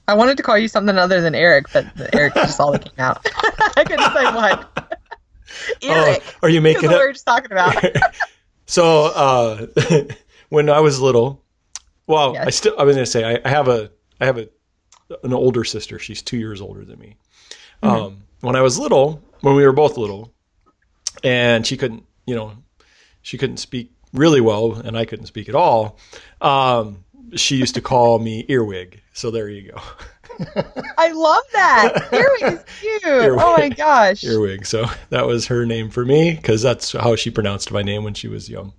I wanted to call you something other than Eric, but Eric is just all that came out. I couldn't say what. Eric. Are you making it? What we were just talking about. So when I was little, well, yes. I was going to say I have an older sister. She's 2 years older than me. Mm-hmm. When I was little, when we were both little, and she couldn't speak really well, and I couldn't speak at all. She used to call me Earwig. So there you go. I love that. Earwig is cute. Earwig. Oh my gosh. Earwig. So that was her name for me because that's how she pronounced my name when she was young.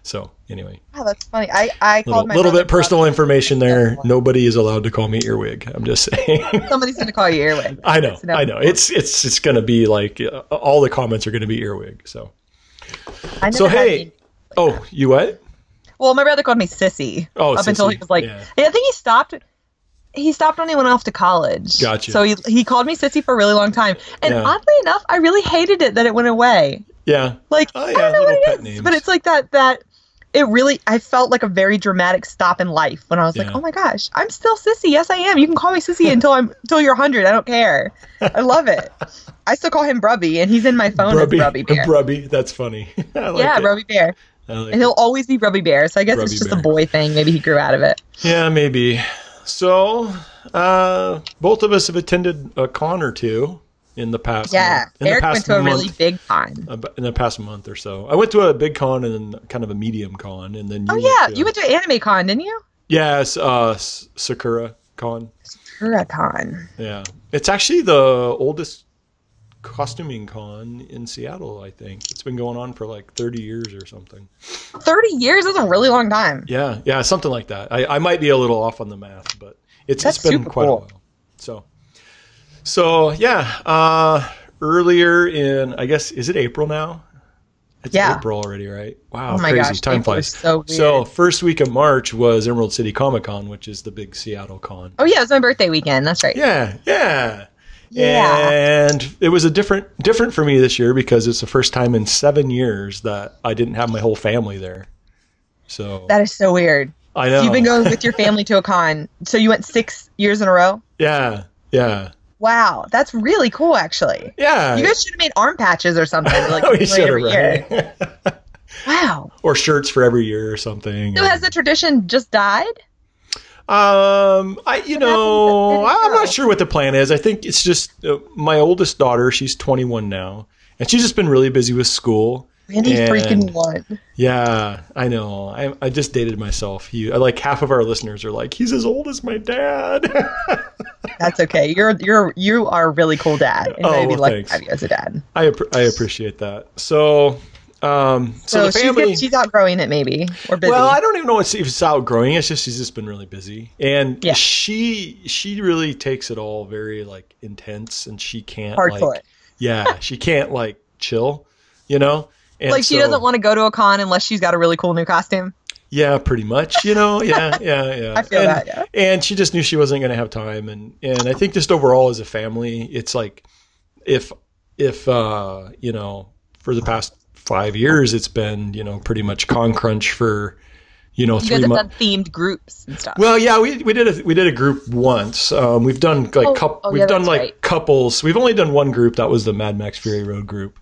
So anyway. Wow, that's funny. I called my little bit personal information there. Nobody is allowed to call me Earwig. I'm just saying. Somebody's going to call you Earwig. I know. It's going to be like all the comments are going to be Earwig. So. So hey. Oh, you what? Well, my brother called me Sissy. Oh, up until he was like, yeah, I think he stopped. He stopped when he went off to college. Gotcha. So he called me Sissy for a really long time. And oddly enough, I really hated it that it went away. Yeah. Like, I don't know what it is, but it's like that it really, I felt like a very dramatic stop in life when I was like, oh my gosh, I'm still Sissy. Yes, I am. You can call me Sissy until you're 100. I don't care. I love it. I still call him Brubby, and he's in my phone as Brubby Bear. Brubby, that's funny. Brubby Bear. And he'll always be Brubby Bear, so I guess it's just a boy thing. Maybe he grew out of it. Yeah, maybe. So, both of us have attended a con or two in the past. Yeah, Eric went to a really big con. In the past month or so. I went to a big con and then kind of a medium con. And then you went to Anime Con, didn't you? Yeah, Sakura Con. Sakura Con. Yeah. It's actually the oldest costuming con in Seattle, I think. It's been going on for like 30 years or something. 30 years is a really long time. Yeah, something like that. I might be a little off on the math, but it's been quite a while. So yeah, earlier in, I guess, is it April now? It's April already, right? Wow, oh my crazy. Gosh, Time flies. So weird. So first week of March was Emerald City Comicon, which is the big Seattle con. Oh yeah, it was my birthday weekend. That's right. Yeah. And it was a different for me this year because it's the first time in 7 years that I didn't have my whole family there. So that is so weird. I know. So you've been going with your family to a con. So you went 6 years in a row? Yeah. Wow, that's really cool, actually. Yeah. You guys should have made arm patches or something. Like we should have, year. Wow. Or shirts for every year or something. So has the tradition just died? I'm not sure what the plan is. I think it's just my oldest daughter. She's 21 now, and she's just been really busy with school. Randy's freaking one. Yeah, I know. I just dated myself. Like half of our listeners are like, he's as old as my dad. That's okay. You are a really cool dad, and I'd be lucky to have you as a dad. I appreciate that. So the family, she's outgrowing it, maybe, or busy. Well, I don't even know if it's outgrowing. It's just she's just been really busy, and she really takes it all very like intense, and she can't hardcore. She can't like chill, And like she doesn't want to go to a con unless she's got a really cool new costume. Yeah, pretty much. Yeah. I feel that. Yeah. And she just knew she wasn't going to have time, and I think just overall as a family, it's like if for the past 5 years, it's been, pretty much con crunch for, 3 months. You guys have done themed groups and stuff. Well, yeah, we did a group once. We've done like couples. We've only done one group. That was the Mad Max Fury Road group.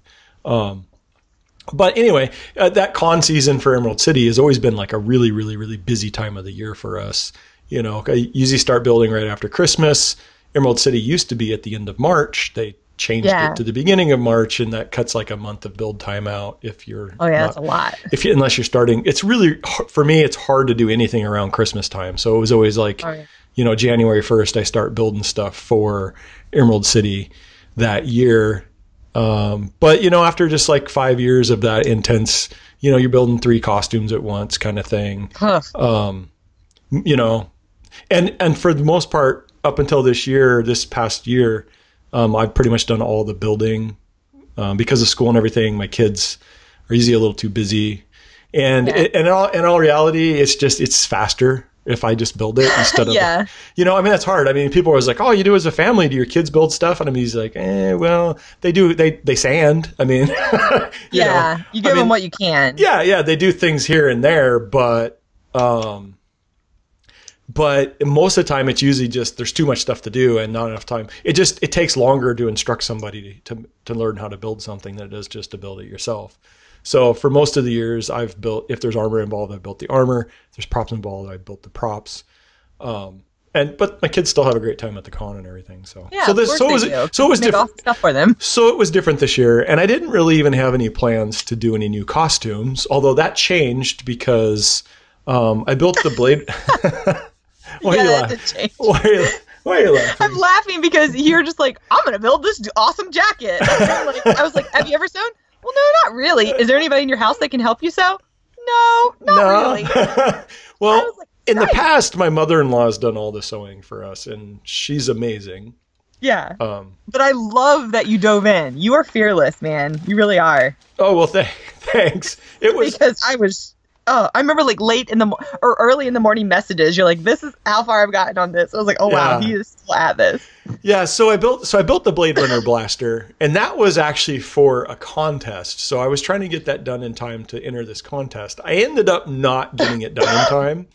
But anyway, that con season for Emerald City has always been like a really, really, really busy time of the year for us. I usually start building right after Christmas. Emerald City used to be at the end of March. They changed it to the beginning of March, and that cuts like a month of build time out if you're that's a lot. Unless you're starting, it's really, for me, it's hard to do anything around Christmas time. So it was always like, January 1st, I start building stuff for Emerald City that year. But after just like 5 years of that intense, you're building 3 costumes at once kind of thing. Huh. And for the most part, up until this past year, I've pretty much done all the building, because of school and everything. My kids are usually a little too busy, and in all reality, it's faster if I just build it instead of, that's hard. I mean, people are always like, oh, you do as a family, do your kids build stuff? And he's like, well, they do, they sand. I mean, you give them what you can. Yeah. They do things here and there, but But most of the time, it's usually just there's too much stuff to do and not enough time. It takes longer to instruct somebody to learn how to build something than it does just to build it yourself. So for most of the years, I've built, if there's armor involved, I've built the armor. If there's props involved, I've built the props. But my kids still have a great time at the con and everything. So yeah, so it was different stuff for them. So it was different this year, and I didn't really even have any plans to do any new costumes. Although that changed because I built the blade. Why are you laughing? Why are you laughing? I'm laughing because you're just like, I'm gonna build this awesome jacket. I was like, have you ever sewn? Well, no, not really. Is there anybody in your house that can help you sew? No, not really. Well, like, in the past, my mother-in-law has done all the sewing for us, and she's amazing. Yeah. But I love that you dove in. You are fearless, man. You really are. Oh, well, thanks. It was because I remember like early in the morning messages. You're like, this is how far I've gotten on this. I was like, oh wow, he is still at this. Yeah. So I built the Blade Runner blaster, and that was actually for a contest. So I was trying to get that done in time to enter this contest. I ended up not getting it done in time.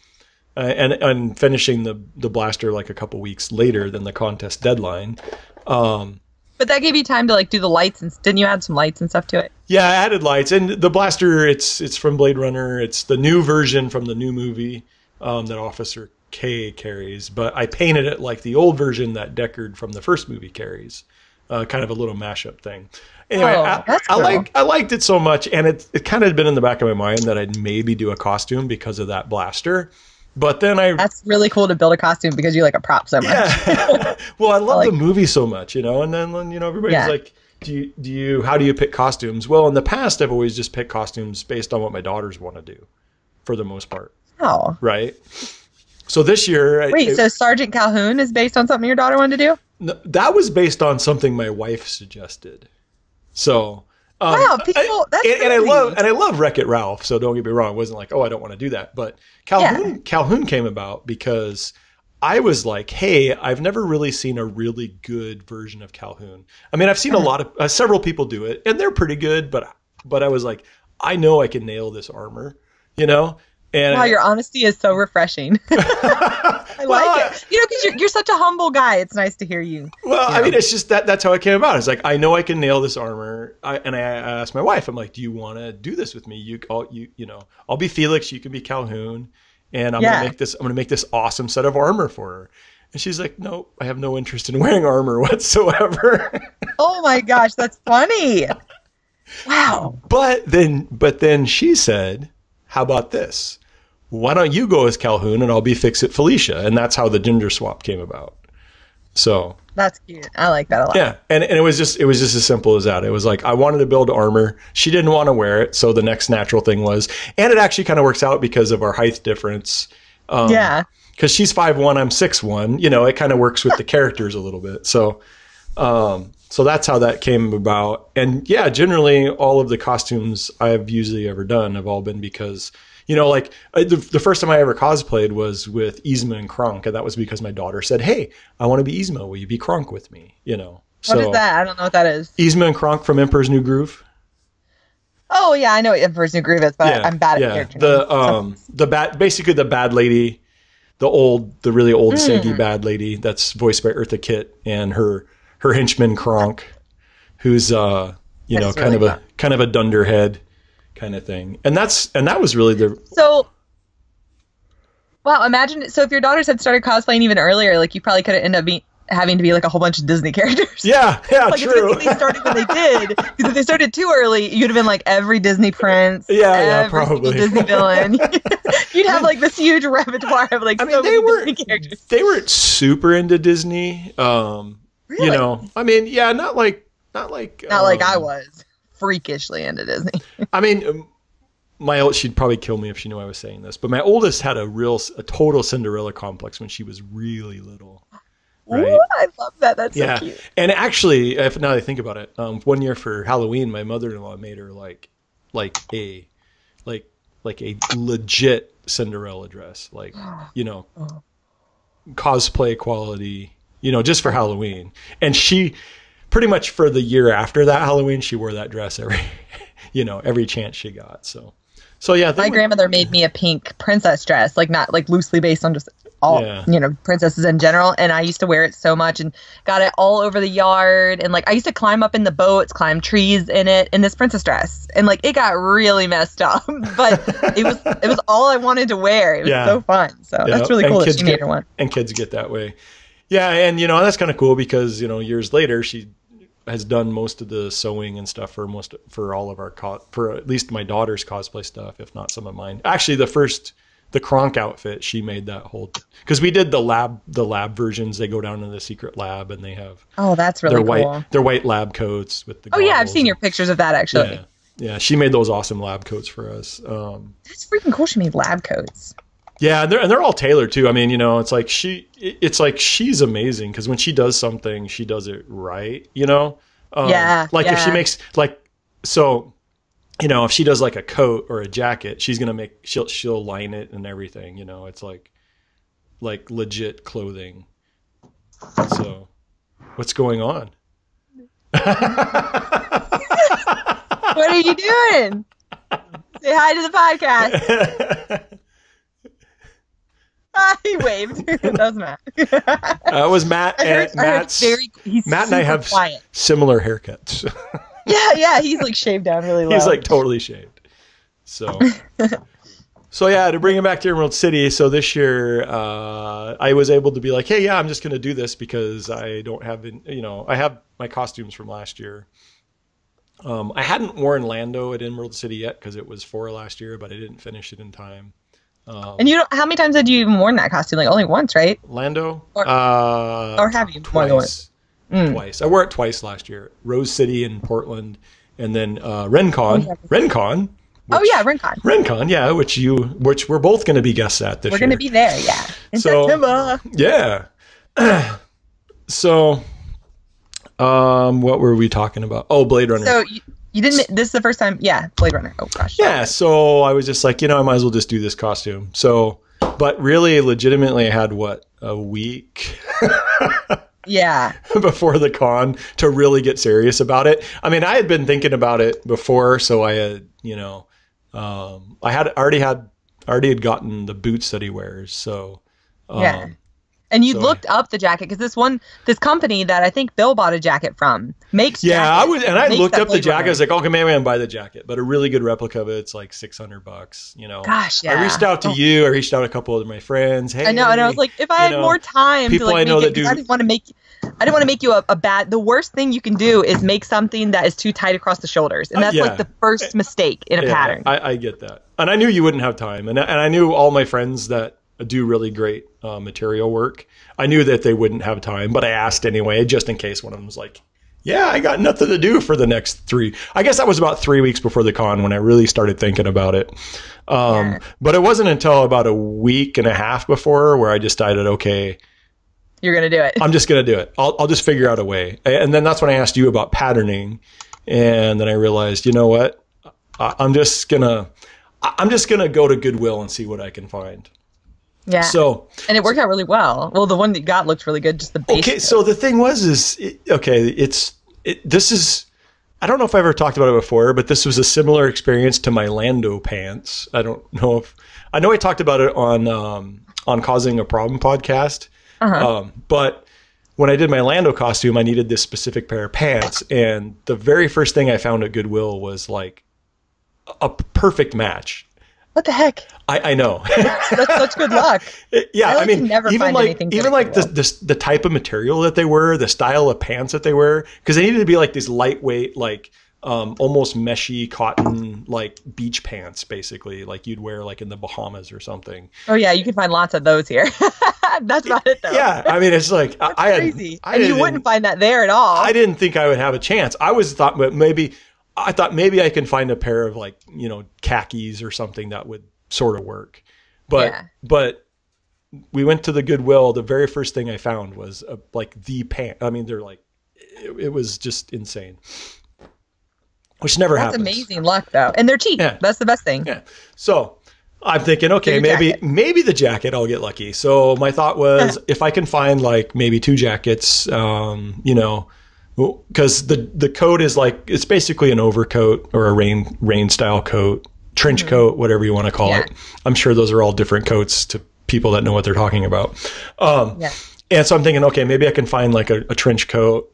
And finishing the blaster like a couple weeks later than the contest deadline. But that gave you time to like do the lights, and didn't you add some lights and stuff to it? Yeah, I added lights, and the blaster it's from Blade Runner. It's the new version from the new movie that Officer K carries, but I painted it like the old version that Deckard from the first movie carries, kind of a little mashup thing. Anyway, I liked it so much, and it kind of had been in the back of my mind that I'd maybe do a costume because of that blaster. But then that's really cool to build a costume because you like a prop so much. Yeah. Well, I love the movie so much, and then everybody's like, how do you pick costumes? Well, in the past, I've always just picked costumes based on what my daughters want to do, for the most part. Oh, right. So this year, so Sergeant Calhoun is based on something your daughter wanted to do? No, that was based on something my wife suggested. So. Wow, people! I love Wreck-It Ralph. So don't get me wrong. It wasn't like, oh, I don't want to do that. But Calhoun came about because I was like, hey, I've never really seen a really good version of Calhoun. I mean, I've seen several people do it, and they're pretty good. But I was like, I know I can nail this armor, And wow, your honesty is so refreshing. I like it. Because you're such a humble guy. It's nice to hear you. Well, I mean, it's just that's how it came about. It's like, I know I can nail this armor. I asked my wife, I'm like, do you want to do this with me? I'll be Felix. You can be Calhoun. And I'm going to make this awesome set of armor for her. And she's like, no, I have no interest in wearing armor whatsoever. Oh my gosh, that's funny. Wow. But then she said, how about this? Why don't you go as Calhoun and I'll be Fix-It Felicia? And that's how the gender swap came about. So that's cute. I like that a lot. Yeah. And it was just as simple as that. It was like, I wanted to build armor. She didn't want to wear it. So the next natural thing was, and it actually kind of works out because of our height difference. Because she's 5'1", I'm 6'1", it kind of works with the characters a little bit. So that's how that came about. And yeah, generally all of the costumes I've usually ever done have all been because, the first time I ever cosplayed was with Yzma and Kronk. And that was because my daughter said, hey, I want to be Yzma. Will you be Kronk with me? What is that? I don't know what that is. Yzma and Kronk from Emperor's New Groove. Oh yeah, I know what Emperor's New Groove is, but I'm bad at character. Basically the bad lady, the really old saggy bad lady that's voiced by Eartha Kitt, and her henchman Kronk, who's kind of a dunderhead kind of thing. And that was really wow, imagine so if your daughters had started cosplaying even earlier, like you probably could have ended up having to be like a whole bunch of Disney characters. Yeah, like, true. If they started when they did, because if they started too early, you'd have been like every Disney prince, every probably Disney villain. You'd have like this huge repertoire of like Disney characters. They weren't super into Disney. Really? Not like I was freakishly into Disney. I mean, she'd probably kill me if she knew I was saying this, but my oldest had a total Cinderella complex when she was really little. Right? Ooh, I love that. That's so cute. And actually, now that I think about it, one year for Halloween, my mother-in-law made her like a legit Cinderella dress, cosplay quality, just for Halloween. And she pretty much for the year after that Halloween, she wore that dress every chance she got. So yeah. My grandmother made me a pink princess dress, like not like loosely based on just all, princesses in general. And I used to wear it so much and got it all over the yard. And like, I used to climb up in the boats, climb trees in it, in this princess dress. And like, it got really messed up, but it was all I wanted to wear. It was so fun. So that's really cool that she made her one. And kids get that way. Yeah. And, that's kind of cool because, years later, she has done most of the sewing and stuff for all of our, for at least my daughter's cosplay stuff, if not some of mine. Actually, the Kronk outfit, she made that whole, because we did the lab versions. They go down to the secret lab and they have that's really cool. Their white lab coats with the goggles. I've seen your pictures of that actually. Yeah, she made those awesome lab coats for us. That's freaking cool. She made lab coats. Yeah, and they're all tailored too. I mean, it's like she's amazing because when she does something, she does it right. If she makes if she does like a coat or a jacket, she'll line it and everything. It's like legit clothing. So, what's going on? What are you doing? Say hi to the podcast. He waved. That was Matt. It was Matt. Matt and I have similar haircuts. Yeah. He's like shaved down really low. He's like totally shaved. So yeah, to bring it back to Emerald City. So this year, I was able to be like, hey, I'm just going to do this because I don't have, I have my costumes from last year. I hadn't worn Lando at Emerald City yet because it was for last year, but I didn't finish it in time. And how many times had you even worn that costume? Like only once, right? Lando? Or have you? Twice. More than once? Twice. I wore it twice last year. Rose City in Portland, and then RenCon. RenCon. RenCon. RenCon, yeah, which we're both going to be guests at this year. We're going to be there, yeah. In September. Yeah. So, what were we talking about? Oh, Blade Runner. So you didn't. This is the first time. Yeah, Blade Runner. Oh gosh. Yeah. So I was just like, I might as well just do this costume. So, but really, legitimately, I had a week. Yeah. Before the con to really get serious about it. I mean, I had been thinking about it before, so I had, I had already had gotten the boots that he wears. So, yeah. And you looked up the jacket because this company that I think Bill bought a jacket from makes jackets. I looked up the jacket. I was like, okay, maybe I'm buy the jacket, but a really good replica of it's like $600. Gosh, yeah. I reached out to you. I reached out to a couple of my friends. Hey, I know, and I was like, if I had more time, people to I know that do. I didn't want to make you a bad. The worst thing you can do is make something that is too tight across the shoulders, and that's like the first mistake in a pattern. I get that, and I knew you wouldn't have time, and I knew all my friends that do really great material work. I knew that they wouldn't have time, but I asked anyway, just in case one of them was like, yeah, I got nothing to do for the next 3. I guess that was about 3 weeks before the con when I really started thinking about it. But it wasn't until about a week and a half before where I decided, okay, you're going to do it. I'm just going to do it. I'll just figure out a way. And then that's when I asked you about patterning. And then I realized, you know what? I'm just going to go to Goodwill and see what I can find. Yeah. And it worked out really well. Well, the one that you got looked really good. Just the base. Okay. So the thing was, this is, I don't know if I ever talked about it before, but this was a similar experience to my Lando pants. I don't know I know I talked about it on Causing a Problem podcast. But when I did my Lando costume, I needed this specific pair of pants. And the very first thing I found at Goodwill was like a perfect match. What the heck? I know. That's such good luck. Yeah, I mean, never even like the type of material that they wear, the style of pants that they wear, because they needed to be like these lightweight, like almost meshy cotton, like beach pants, basically, like you'd wear like in the Bahamas or something. Oh yeah, you can find lots of those here. That's about it though. Yeah, I mean, it's like crazy. And you wouldn't find that there at all. I didn't think I would have a chance. I thought maybe I can find a pair of like, khakis or something that would sort of work. But we went to the Goodwill. The very first thing I found was like the pant. I mean, they're like, it was just insane, which never happens. That's amazing luck though. And they're cheap. Yeah. That's the best thing. Yeah. So I'm thinking, okay, maybe the jacket, I'll get lucky. So my thought was if I can find like maybe 2 jackets, because the coat is like, it's basically an overcoat or a rain style coat, trench coat, whatever you want to call it. I'm sure those are all different coats to people that know what they're talking about. Yeah. And so I'm thinking, okay, maybe I can find like a trench coat.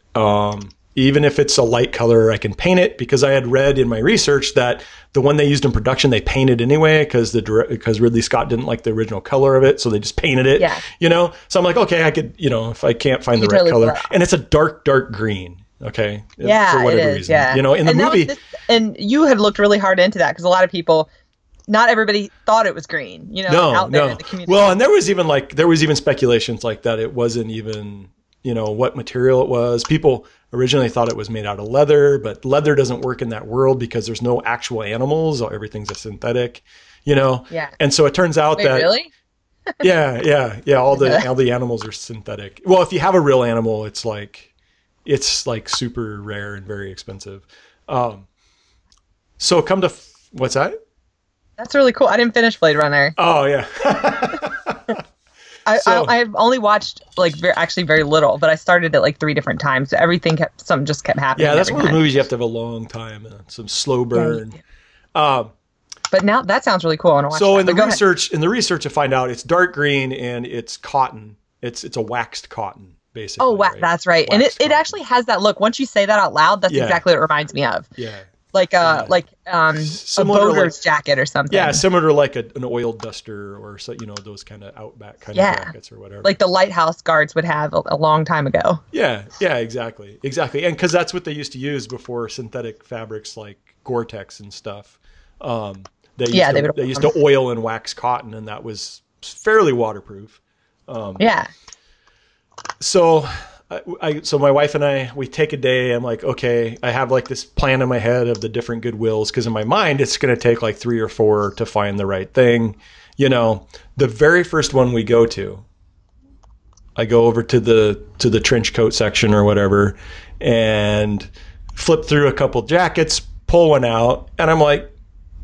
Even if it's a light color, I can paint it, because I had read in my research that the one they used in production, they painted anyway, because Ridley Scott didn't like the original color of it. So they just painted it, you know? So I'm like, okay, I could, you know, if I can't find the right color, and it's a dark green. Okay. Yeah, for whatever reason, you know, in the movie. And you had looked really hard into that, because a lot of people, not everybody thought it was green, you know, out there in the community. Well, and there was even speculations like that. It wasn't even, you know, what material it was. People originally thought it was made out of leather, but leather doesn't work in that world because there's no actual animals. Everything's a synthetic, you know? Yeah. And so it turns out that. Really? Yeah. All the animals are synthetic. Well, if you have a real animal, it's like super rare and very expensive. So come to, what's that? That's really cool. I didn't finish Blade Runner. Oh yeah. I've only watched like very little, but I started it like 3 different times. So something just kept happening. Yeah, that's one of the movies you have to have a long time and some slow burn. Yeah. But now that sounds really cool. I want to watch so that. in the research, to find out it's dark green and it's cotton. It's a waxed cotton, basically. Oh, wow, right? That's right. Waxed and it actually has that look. Once you say that out loud, that's exactly what it reminds me of. Yeah. Like a boater's jacket or something. Yeah, similar to like an oil duster or so, you know, those kind of Outback kind of jackets or whatever. Like the lighthouse guards would have a long time ago. Yeah, exactly. And because that's what they used to use before synthetic fabrics like Gore-Tex and stuff. They used to oil and wax cotton, and that was fairly waterproof. So my wife and I, we take a day. I'm like, okay, I have like this plan in my head of the different Goodwills, because in my mind, it's going to take like 3 or 4 to find the right thing. You know, the very first one we go to, I go over to the trench coat section or whatever, and flip through a couple jackets, pull one out, and I'm like,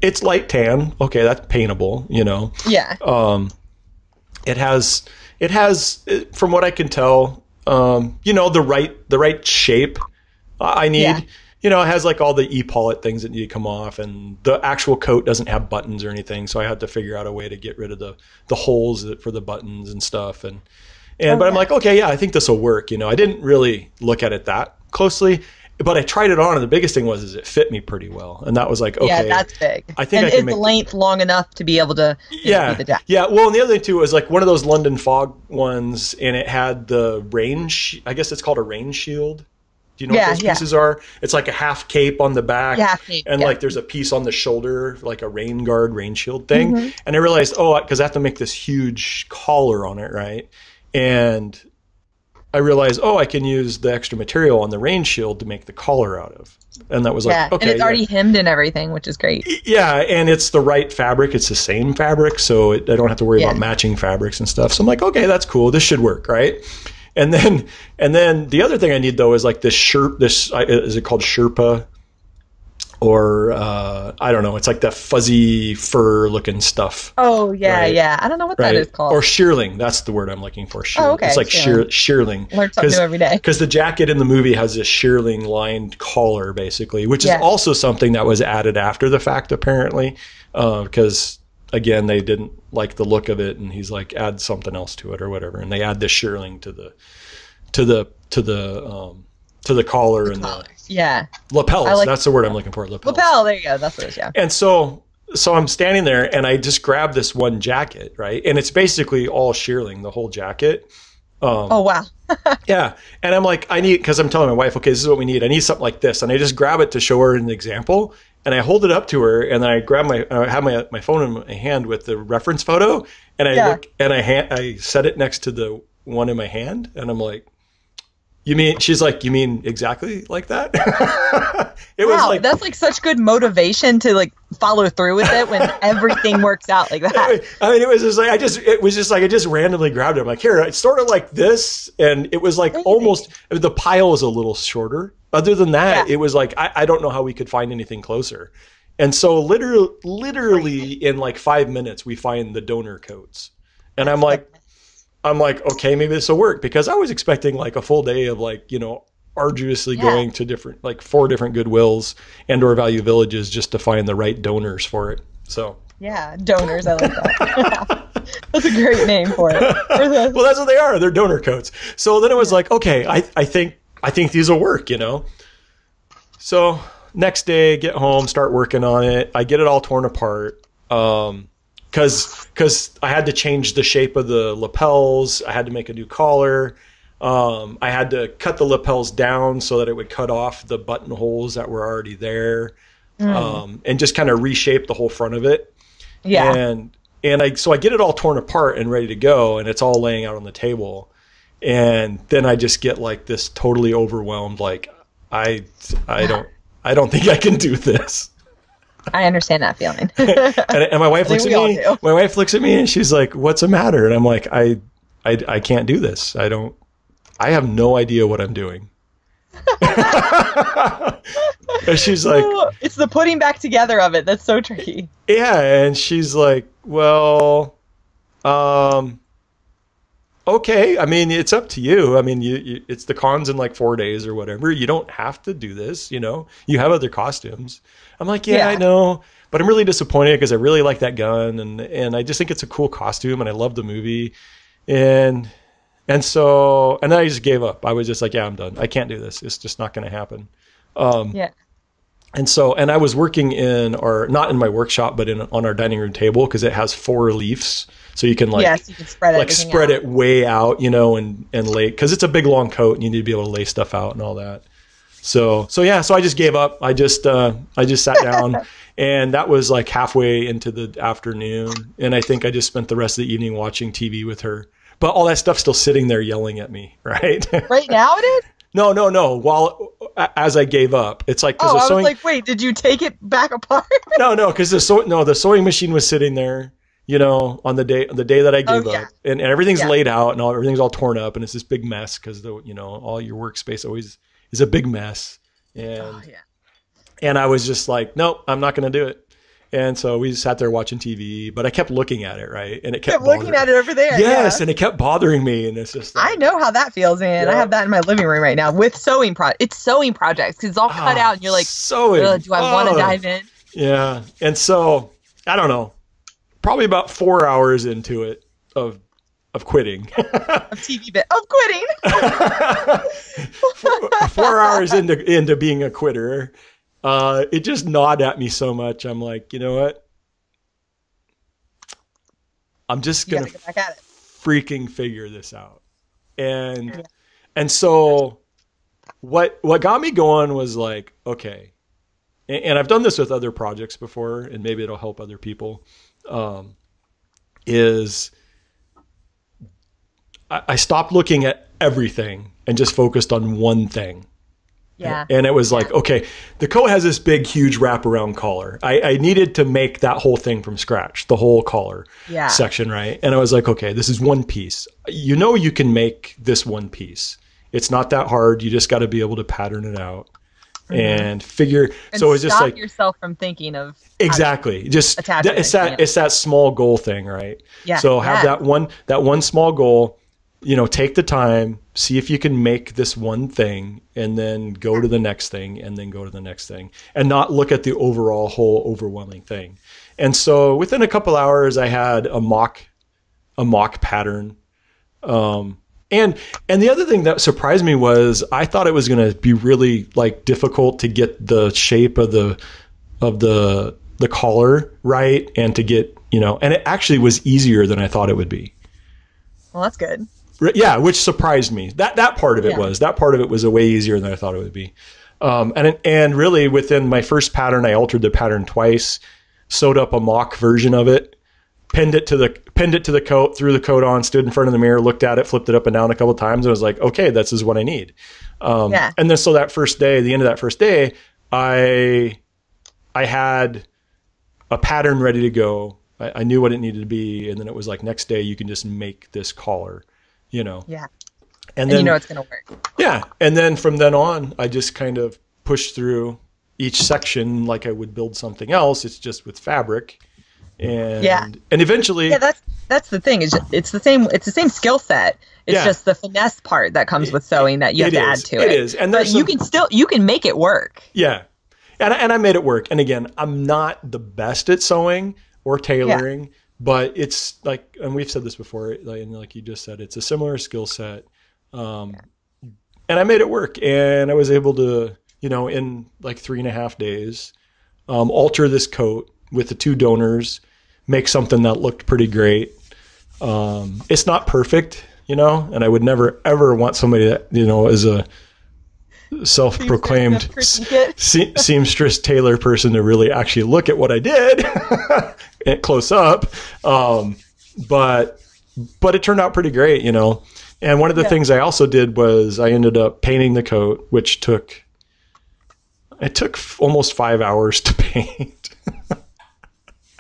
it's light tan. Okay, that's paintable, you know. Yeah. It has, from what I can tell, you know, the right shape I need. Yeah. You know, it has like all the e-pollet things that need to come off, and the actual coat doesn't have buttons or anything, so I had to figure out a way to get rid of the holes for the buttons and stuff. But I'm like, okay, yeah, I think this will work. You know, I didn't really look at it that closely, but I tried it on, and the biggest thing was it fit me pretty well, and that was like, okay, yeah, that's big. I think and I can make the length long enough to be able to be the jacket. Yeah. Well, and the other thing too was like one of those London Fog ones, and it had the rain. I guess it's called a rain shield. Do you know what those pieces are? It's like a half cape on the back, and like there's a piece on the shoulder, like a rain guard, rain shield thing. Mm-hmm. And I realized, because I have to make this huge collar on it, right? And I realized, I can use the extra material on the rain shield to make the collar out of. And that was like, okay. And it's already hemmed and everything, which is great. Yeah, and it's the right fabric. It's the same fabric, so I don't have to worry about matching fabrics and stuff. So I'm like, okay, that's cool. This should work, right? And then the other thing I need though is like this shirt. Is it called Sherpa? Or I don't know. It's like that fuzzy fur looking stuff. Oh yeah, right? Yeah. I don't know what that is called. Or shearling. That's the word I'm looking for. Shearling. Oh, okay. It's like shearling. Learn something new every day. Because the jacket in the movie has this shearling lined collar, basically, which is also something that was added after the fact, apparently, because again they didn't like the look of it, and he's like, add something else to it or whatever, and they add this shearling to the collar and the lapels. That's the word I'm looking for. Lapel. There you go. That's what it is. Yeah. And so I'm standing there, and I just grab this one jacket, right? And it's basically all shearling, the whole jacket. Oh wow. Yeah. And I'm like, because I'm telling my wife, okay, this is what we need. I need something like this, and I just grab it to show her an example, and I hold it up to her, and then I grab I have my phone in my hand with the reference photo, and I look, and I set it next to the one in my hand, and I'm like, she's like, you mean exactly like that? Was like, that's like such good motivation to like follow through with it when everything works out like that. I mean, it was just like, I just randomly grabbed it. I'm like, here, it's sort of like this. And it was like almost, the pile was a little shorter. Other than that, it was like, I don't know how we could find anything closer. And so literally in like 5 minutes, we find the donor coats. And I'm like, okay, maybe this will work, because I was expecting like a full day of like, you know, arduously going to different, like 4 different Goodwills and or Value Villages just to find the right donors for it. So donors, I like that. That's a great name for it. Well, that's what they are. They're donor coats. So then it was like, okay, I think these will work, you know? So next day, get home, start working on it. I get it all torn apart. Because I had to change the shape of the lapels. I had to make a new collar. I had to cut the lapels down so that it would cut off the buttonholes that were already there, and just kind of reshape the whole front of it. Yeah. So I get it all torn apart and ready to go, and it's all laying out on the table. And then I just get like this totally overwhelmed, like I don't think I can do this. I understand that feeling. and my wife looks at me. My wife looks at me and she's like, "What's the matter?" And I'm like, I can't do this. I have no idea what I'm doing. And she's like, it's the putting back together of it that's so tricky. Yeah, and she's like, "Well, okay. I mean, it's up to you. I mean, it's the con's in like 4 days or whatever. You don't have to do this. You know, you have other costumes." I'm like, yeah, I know, but I'm really disappointed because I really like that gun, and I just think it's a cool costume, and I love the movie, and then I just gave up. I was just like, yeah, I'm done. I can't do this. It's just not going to happen. And I was working not in my workshop, but on our dining room table because it has 4 leaves. So you can you can spread it way out, you know, and lay, because it's a big long coat and you need to be able to lay stuff out and all that. So I just gave up. I just sat down, and that was like halfway into the afternoon. And I think I just spent the rest of the evening watching TV with her. But all that stuff's still sitting there yelling at me, right? Right now it is? No. As I gave up, it's like, I was like, wait, did you take it back apart? No, because the sewing machine was sitting there, you know, on the day that I gave up, and everything's laid out and everything's all torn up, and it's this big mess because all your workspace always is a big mess, and I was just like, nope, I'm not going to do it. And so we sat there watching TV, but I kept looking at it, right? And it kept looking at it over there. Yes, and it kept bothering me, and it's just like, I know how that feels, man. I have that in my living room right now with sewing It's sewing projects because it's all cut out, and you're like, sewing. Do I want to dive in? Yeah, and so I don't know, probably about 4 hours into it of quitting. Of TV bit of quitting. 4 hours into being a quitter. It just gnawed at me so much. I'm like, you know what? I'm just going to freaking figure this out. And so what got me going was like, okay. And I've done this with other projects before, and maybe it'll help other people. Is I stopped looking at everything and just focused on one thing. Yeah. And it was like, okay, the coat has this big, huge wraparound collar. I needed to make that whole thing from scratch, the whole collar section, right? And I was like, okay, this is one piece. You know, you can make this one piece. It's not that hard. You just got to be able to pattern it out and figure. And so it's just like yourself from thinking of exactly just it's that small goal thing, right? Yeah. So have that one small goal. You know, take the time, see if you can make this one thing, and then go to the next thing, and then go to the next thing, and not look at the overall whole overwhelming thing. And so within a couple hours, I had a mock pattern. And the other thing that surprised me was I thought it was going to be really like difficult to get the shape of the collar right, and to get, you know, and it actually was easier than I thought it would be. Well, that's good. Yeah, which surprised me. That part of it was way easier than I thought it would be. And really within my first pattern, I altered the pattern twice, sewed up a mock version of it, pinned it to the coat, threw the coat on, stood in front of the mirror, looked at it, flipped it up and down a couple of times, and was like, okay, this is what I need. And then so that first day, the end of that first day, I had a pattern ready to go. I knew what it needed to be, and then it was like, next day you can just make this collar, you know. Yeah. And then you know it's going to work. Yeah. And then from then on, I just kind of pushed through each section like I would build something else. It's just with fabric. And eventually that's the thing. It's the same skill set. It's just the finesse part that comes with sewing that you have to add to it. It is. And but you can make it work. Yeah. And I made it work. And again, I'm not the best at sewing or tailoring, but it's like, and we've said this before, like you just said, it's a similar skill set. And I made it work, and I was able to, in like 3.5 days, alter this coat with the 2 donors, make something that looked pretty great. It's not perfect, and I would never ever want somebody that, is a self-proclaimed seamstress tailor person to really actually look at what I did close up. But it turned out pretty great, And one of the things I also did was I ended up painting the coat, which took almost 5 hours to paint.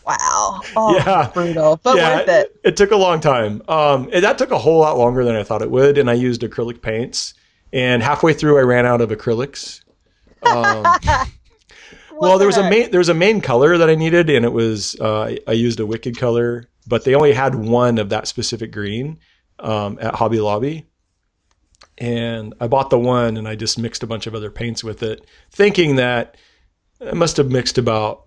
Wow. Oh, yeah. Brutal, but worth it. It took a long time. That took a whole lot longer than I thought it would. And I used acrylic paints, and halfway through I ran out of acrylics. Well, there was a main color that I needed, and it was, I used a Wicked color, but they only had one of that specific green. At Hobby Lobby, and I bought the one, and I just mixed a bunch of other paints with it, thinking that I must have mixed about,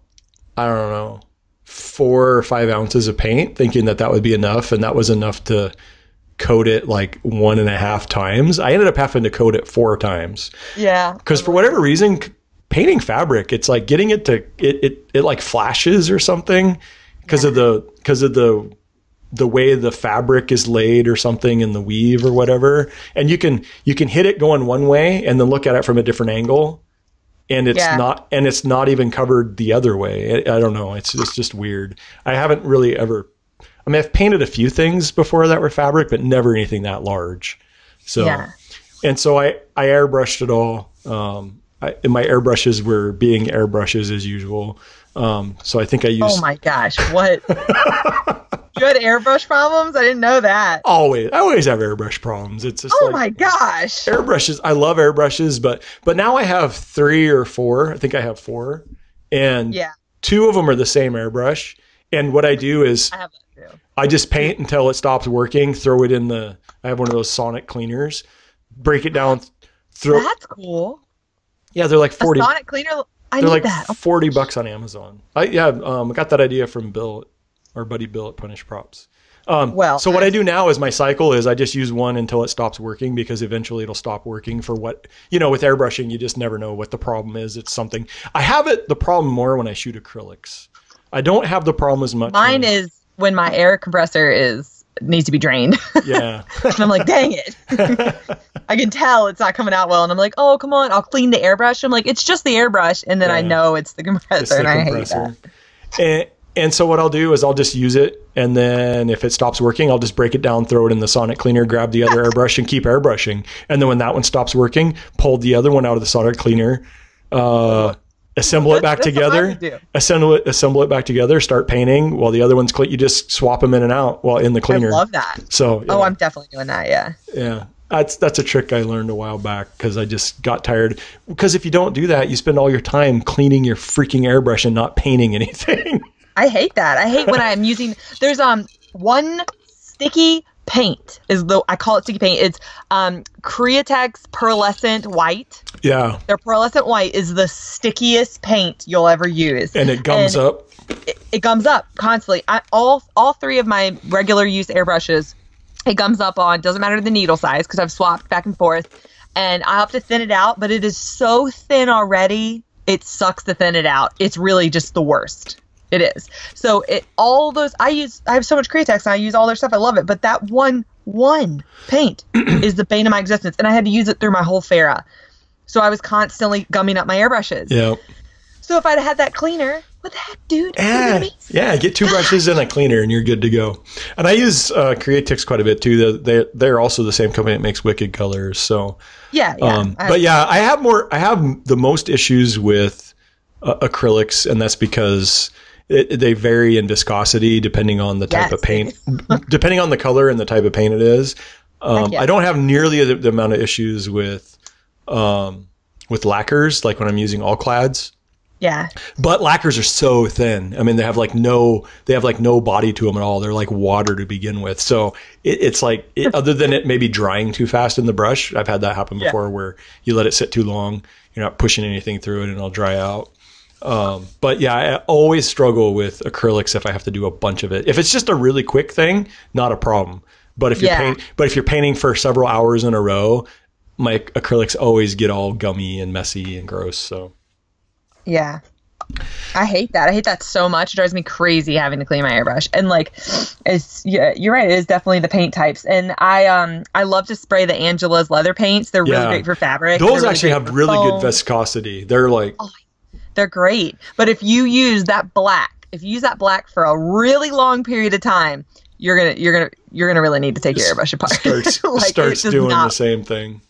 I don't know, 4 or 5 ounces of paint, thinking that would be enough, and that was enough to coat it like 1.5 times. I ended up having to coat it 4 times. Yeah. Because for whatever reason, painting fabric, it's like getting it to it like flashes or something because of the way the fabric is laid or something in the weave or whatever. And you can hit it going one way and then look at it from a different angle, and it's not even covered the other way. I don't know. It's just weird. I haven't really ever, I've painted a few things before that were fabric, but never anything that large. So, and so I airbrushed it all. And my airbrushes were being airbrushes as usual. So I think I used, oh my gosh, what? You had airbrush problems? I didn't know that. I always have airbrush problems. It's just my gosh. Airbrushes. I love airbrushes, but now I have 3 or 4. I think I have 4, and 2 of them are the same airbrush. And what I do is I have that too. I just paint until it stops working. Throw it in I have one of those sonic cleaners. Break it down. That's cool. Yeah, they're like 40. A sonic cleaner. They're like $40 on Amazon. I got that idea from Bill. Our buddy Bill at Punish Props. So what I do now is my cycle is I just use one until it stops working, because eventually it'll stop working for what, with airbrushing, you just never know what the problem is. It's something. I have the problem more when I shoot acrylics. I don't have the problem as much. Mine is when my air compressor needs to be drained. Yeah. And I'm like, dang it. I can tell it's not coming out well. And I'm like, oh, come on, I'll clean the airbrush. I'm like, it's just the airbrush. And then I know it's the compressor, and I hate that. And so what I'll do is I'll just use it, and then if it stops working, I'll just break it down, throw it in the sonic cleaner, grab the other airbrush, and keep airbrushing. And then when that one stops working, pull the other one out of the sonic cleaner, assemble it back together, assemble it back together, start painting while the other one's clean. You just swap them in and out while in the cleaner. I love that. So I'm definitely doing that. Yeah. Yeah. That's a trick I learned a while back, because I just got tired. Because if you don't do that, you spend all your time cleaning your freaking airbrush and not painting anything. I hate that. I hate when I'm using, there's one sticky paint I call it sticky paint. It's Createx Pearlescent White. Yeah. Their Pearlescent White is the stickiest paint you'll ever use. And it gums up. It gums up constantly. All 3 of my regular use airbrushes, it gums up on, doesn't matter the needle size, because I've swapped back and forth, and I have to thin it out, but it is so thin already, it sucks to thin it out. It's really just the worst. It is. So I have so much Createx, and I use all their stuff. I love it. But that one paint is the bane of my existence. And I had to use it through my whole Farah. So I was constantly gumming up my airbrushes. Yeah. So if I'd had that cleaner, what the heck, dude? Yeah, get 2 brushes and a cleaner, and you're good to go. And I use Createx quite a bit too. They're also the same company that makes Wicked colors. So I have the most issues with acrylics, and that's because they vary in viscosity depending on the type of paint, depending on the color and the type of paint it is. I don't have nearly the amount of issues with lacquers, like when I'm using all clads. Yeah. But lacquers are so thin. I mean, they have like no body to them at all. They're like water to begin with. So it's like, other than it maybe drying too fast in the brush, I've had that happen before, where you let it sit too long, you're not pushing anything through it, and it'll dry out. But yeah, I always struggle with acrylics if I have to do a bunch of it. If it's just a really quick thing, not a problem. But if you're painting for several hours in a row, my acrylics always get all gummy and messy and gross. So yeah, I hate that. I hate that so much. It drives me crazy having to clean my airbrush. And like, you're right. It is definitely the paint types. And I love to spray the Angela's leather paints. They're really great for fabric. Those actually have really good viscosity. They're like, they're great. But if you use that black for a really long period of time, you're gonna really need to take your airbrush apart. Starts doing the same thing.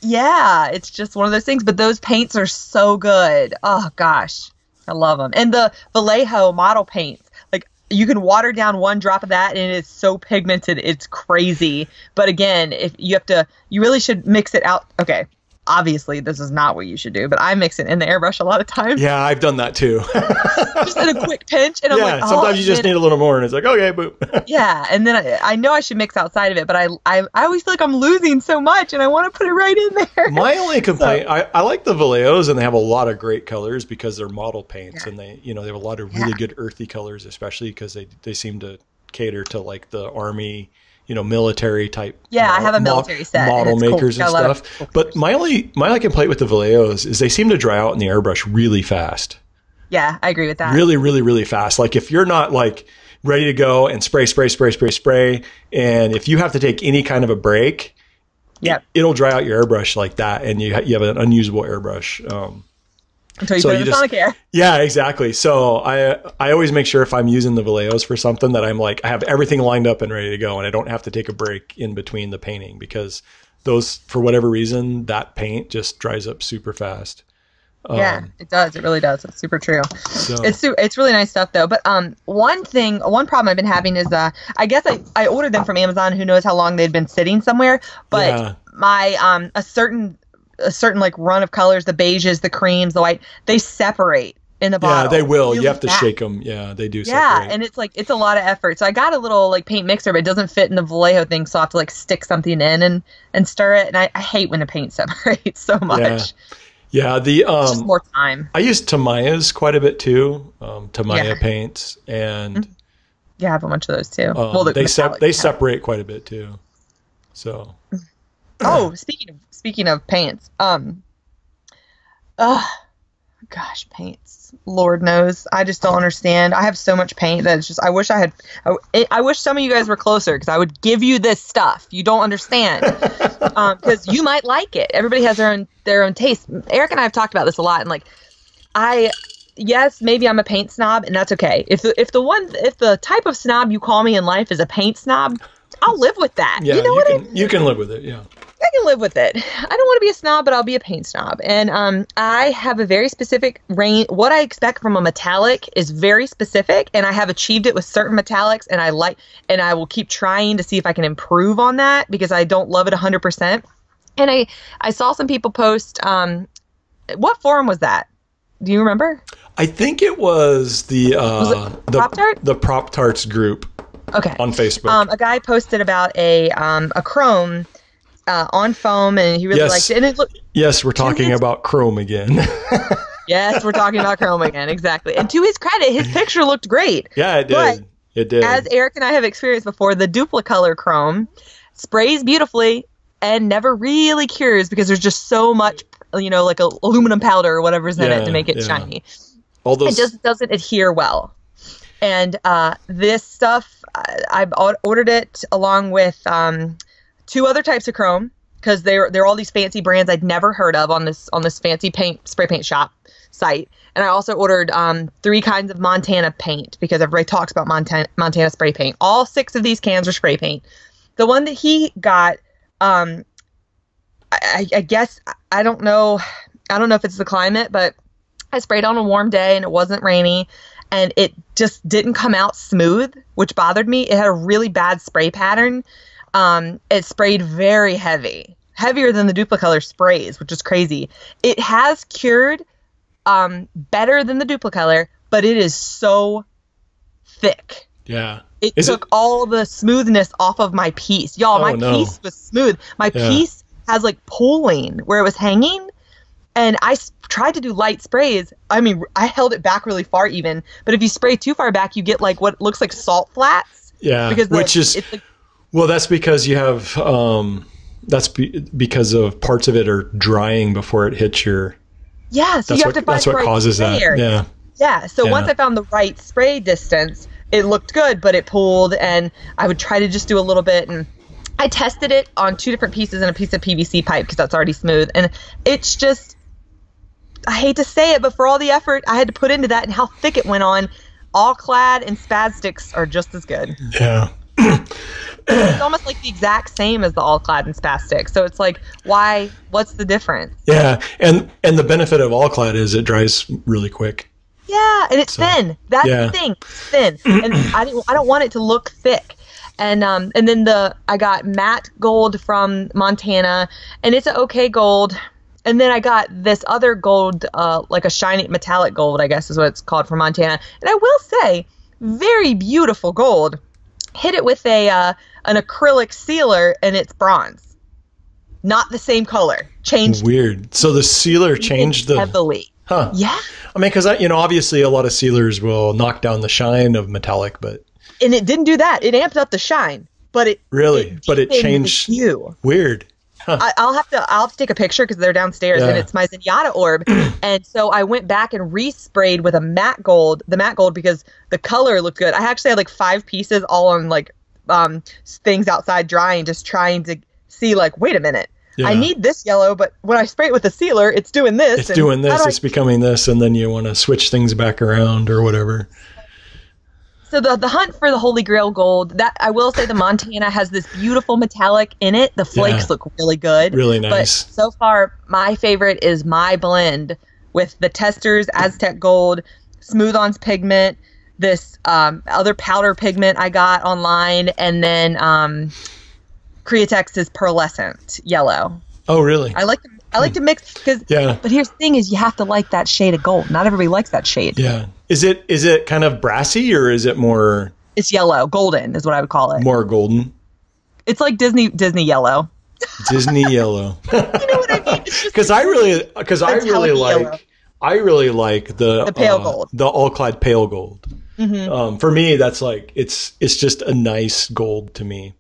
Yeah, it's just one of those things. But those paints are so good. Oh gosh, I love them. And the Vallejo model paints, like you can water down one drop of that, and it is so pigmented, it's crazy. But again, if you really should mix it out. Okay. Obviously, this is not what you should do, but I mix it in the airbrush a lot of times. Yeah, I've done that too. Just in a quick pinch. And I'm like, sometimes you just need a little more, and it's like, okay, boop. Yeah, and then I know I should mix outside of it, but I always feel like I'm losing so much, and I want to put it right in there. My only complaint, I like the Vallejos, and they have a lot of great colors because they're model paints, and they have a lot of really good earthy colors, especially because they seem to cater to like the Army, military type. Yeah, I have a military set. Model makers and stuff. But my only complaint with the Vallejos is they seem to dry out in the airbrush really fast. Yeah, I agree with that. Really, really, really fast. Like if you're not like ready to go and spray, and if you have to take any kind of a break, it'll dry out your airbrush like that, and you have an unusable airbrush. Until you put it in Sonic Air. Yeah, exactly. So I always make sure if I'm using the Vallejos for something that I'm like, I have everything lined up and ready to go, and I don't have to take a break in between the painting, because those, for whatever reason, that paint just dries up super fast. Yeah, it does. It really does. It's super true. So. It's really nice stuff though. But one problem I've been having is I guess I ordered them from Amazon. Who knows how long they'd been sitting somewhere? But my a certain like run of colors, the beiges, the creams, the white, they separate in the bottle. Yeah, they will. Really, you have to shake them. Yeah, they do separate. Yeah, and it's a lot of effort. So I got a little like paint mixer, but it doesn't fit in the Vallejo thing, so I have to like stick something in and stir it. And I hate when the paint separates so much. Yeah, it's just more time. I use Tamiya's quite a bit too. Tamiya paints, and I have a bunch of those too. They separate quite a bit too. So. Oh, speaking of paints, paints. Lord knows, I just don't understand. I have so much paint that it's just. I wish some of you guys were closer, because I would give you this stuff. You don't understand, because you might like it. Everybody has their own taste. Eric and I have talked about this a lot, and like, yes, maybe I'm a paint snob, and that's okay. If the type of snob you call me in life is a paint snob, I'll live with that. Yeah, you can live with it. Yeah. I can live with it. I don't want to be a snob, but I'll be a paint snob. And I have a very specific range. What I expect from a metallic is very specific, and I have achieved it with certain metallics, and I will keep trying to see if I can improve on that, because I don't love it 100%. And I saw some people post, what forum was that? Do you remember? I think it was the Prop-Tart? The Prop-Tarts group. Okay. On Facebook. A guy posted about a chrome on foam, and he really liked it. And yes, we're talking about chrome again. Yes, we're talking about chrome again. Exactly. And to his credit, his picture looked great. Yeah, it did. But it did. As Eric and I have experienced before, the Duplicolor chrome sprays beautifully and never really cures, because there's just so much, like aluminum powder or whatever's in it to make it shiny. It just doesn't adhere well. And this stuff, I've ordered it along with 2 other types of chrome, because they're all these fancy brands I'd never heard of on this fancy spray paint shop site. And I also ordered 3 kinds of Montana paint, because everybody talks about Montana spray paint. All 6 of these cans are spray paint. The one that he got, I guess, I don't know if it's the climate, but I sprayed on a warm day and it wasn't rainy, and it just didn't come out smooth, which bothered me. It had a really bad spray pattern. It sprayed very heavy, heavier than the Duplicolor sprays, which is crazy. It has cured better than the Duplicolor, but it is so thick. Yeah. It took all the smoothness off of my piece. Y'all, piece was smooth. My piece has like pooling where it was hanging. And I tried to do light sprays. I mean, I held it back really far even. But if you spray too far back, you get like what looks like salt flats. Yeah, because it's like, well, that's because you have because of parts of it are drying before it hits your. Yeah, so you have to find that's what causes that. Yeah. Yeah. So once I found the right spray distance, it looked good, but it pulled, and I would try to just do a little bit, and I tested it on 2 different pieces and a piece of PVC pipe because that's already smooth, and it's just, I hate to say it, but for all the effort I had to put into that and how thick it went on, All Clad and Spastics are just as good. Yeah. It's almost like the exact same as the All Clad and Spastic. So it's like, why? What's the difference? Yeah, and the benefit of All Clad is it dries really quick. Yeah, and it's thin. That's the thing. It's thin, and I don't want it to look thick. And then I got matte gold from Montana, and it's an okay gold. And then I got this other gold, like a shiny metallic gold, I guess is what it's called, from Montana. And I will say, very beautiful gold. Hit it with an acrylic sealer, and it's bronze. Not the same color. Changed. Weird. So the sealer changed heavily. Huh. Yeah. I mean, because obviously a lot of sealers will knock down the shine of metallic, but. And it didn't do that. It amped up the shine, but it changed. Hue. Weird. Huh. I'll have to take a picture because they're downstairs, and it's my Zenyatta orb. And so I went back and resprayed with the matte gold because the color looked good. I actually had like 5 pieces all on like things outside drying, just trying to see like, wait a minute. Yeah. I need this yellow, but when I spray it with a sealer, it's doing this. It's doing this. It's becoming this, and then you want to switch things back around or whatever. So the hunt for the Holy Grail gold, that I will say the Montana has this beautiful metallic in it. The flakes look really good. Really nice. But so far, my favorite is my blend with the Testers Aztec Gold, Smooth On's pigment, this other powder pigment I got online, and then Createx's pearlescent yellow. Oh, really? I like to mix because. Yeah. But here's the thing: is you have to like that shade of gold. Not everybody likes that shade. Yeah. Is it kind of brassy, or is it more? It's yellow, golden is what I would call it. More golden. It's like Disney yellow. Disney yellow. You know what I mean? Because I really like the pale gold, the All Clad pale gold. Mm-hmm. For me, that's like it's just a nice gold to me.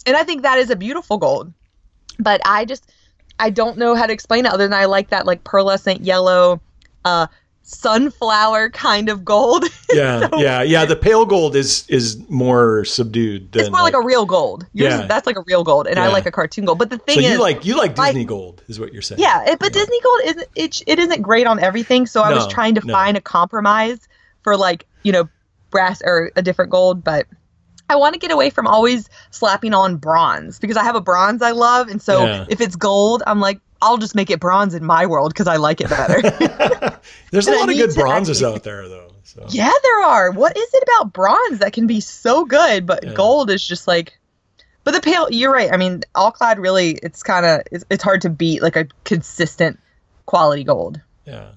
And I think that is a beautiful gold, but I don't know how to explain it other than I like that like pearlescent yellow, sunflower kind of gold. Yeah, yeah. The pale gold is more subdued. Than it's more like a real gold. That's like a real gold, and I like a cartoon gold. But the thing is, you like Disney gold, is what you're saying. Yeah, but Disney gold isn't great on everything. So I was trying to find a compromise for like brass or a different gold, but. I want to get away from always slapping on bronze because I have a bronze I love. And so if it's gold, I'm like, I'll just make it bronze in my world because I like it better. There's a lot of good bronzes out there, though. So. Yeah, there are. What is it about bronze that can be so good, but gold is just like... But the pale, you're right. I mean, All Clad really, it's hard to beat like a consistent quality gold. Yeah.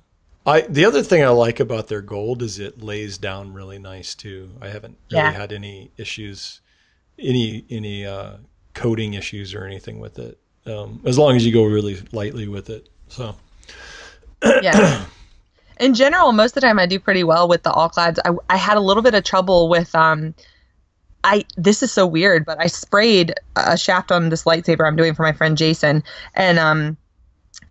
The other thing I like about their gold is it lays down really nice too. I haven't really had any issues, any coating issues or anything with it. As long as you go really lightly with it. So yeah. In general, most of the time I do pretty well with the All Clads. I had a little bit of trouble with this is so weird, but I sprayed a shaft on this lightsaber I'm doing for my friend Jason, and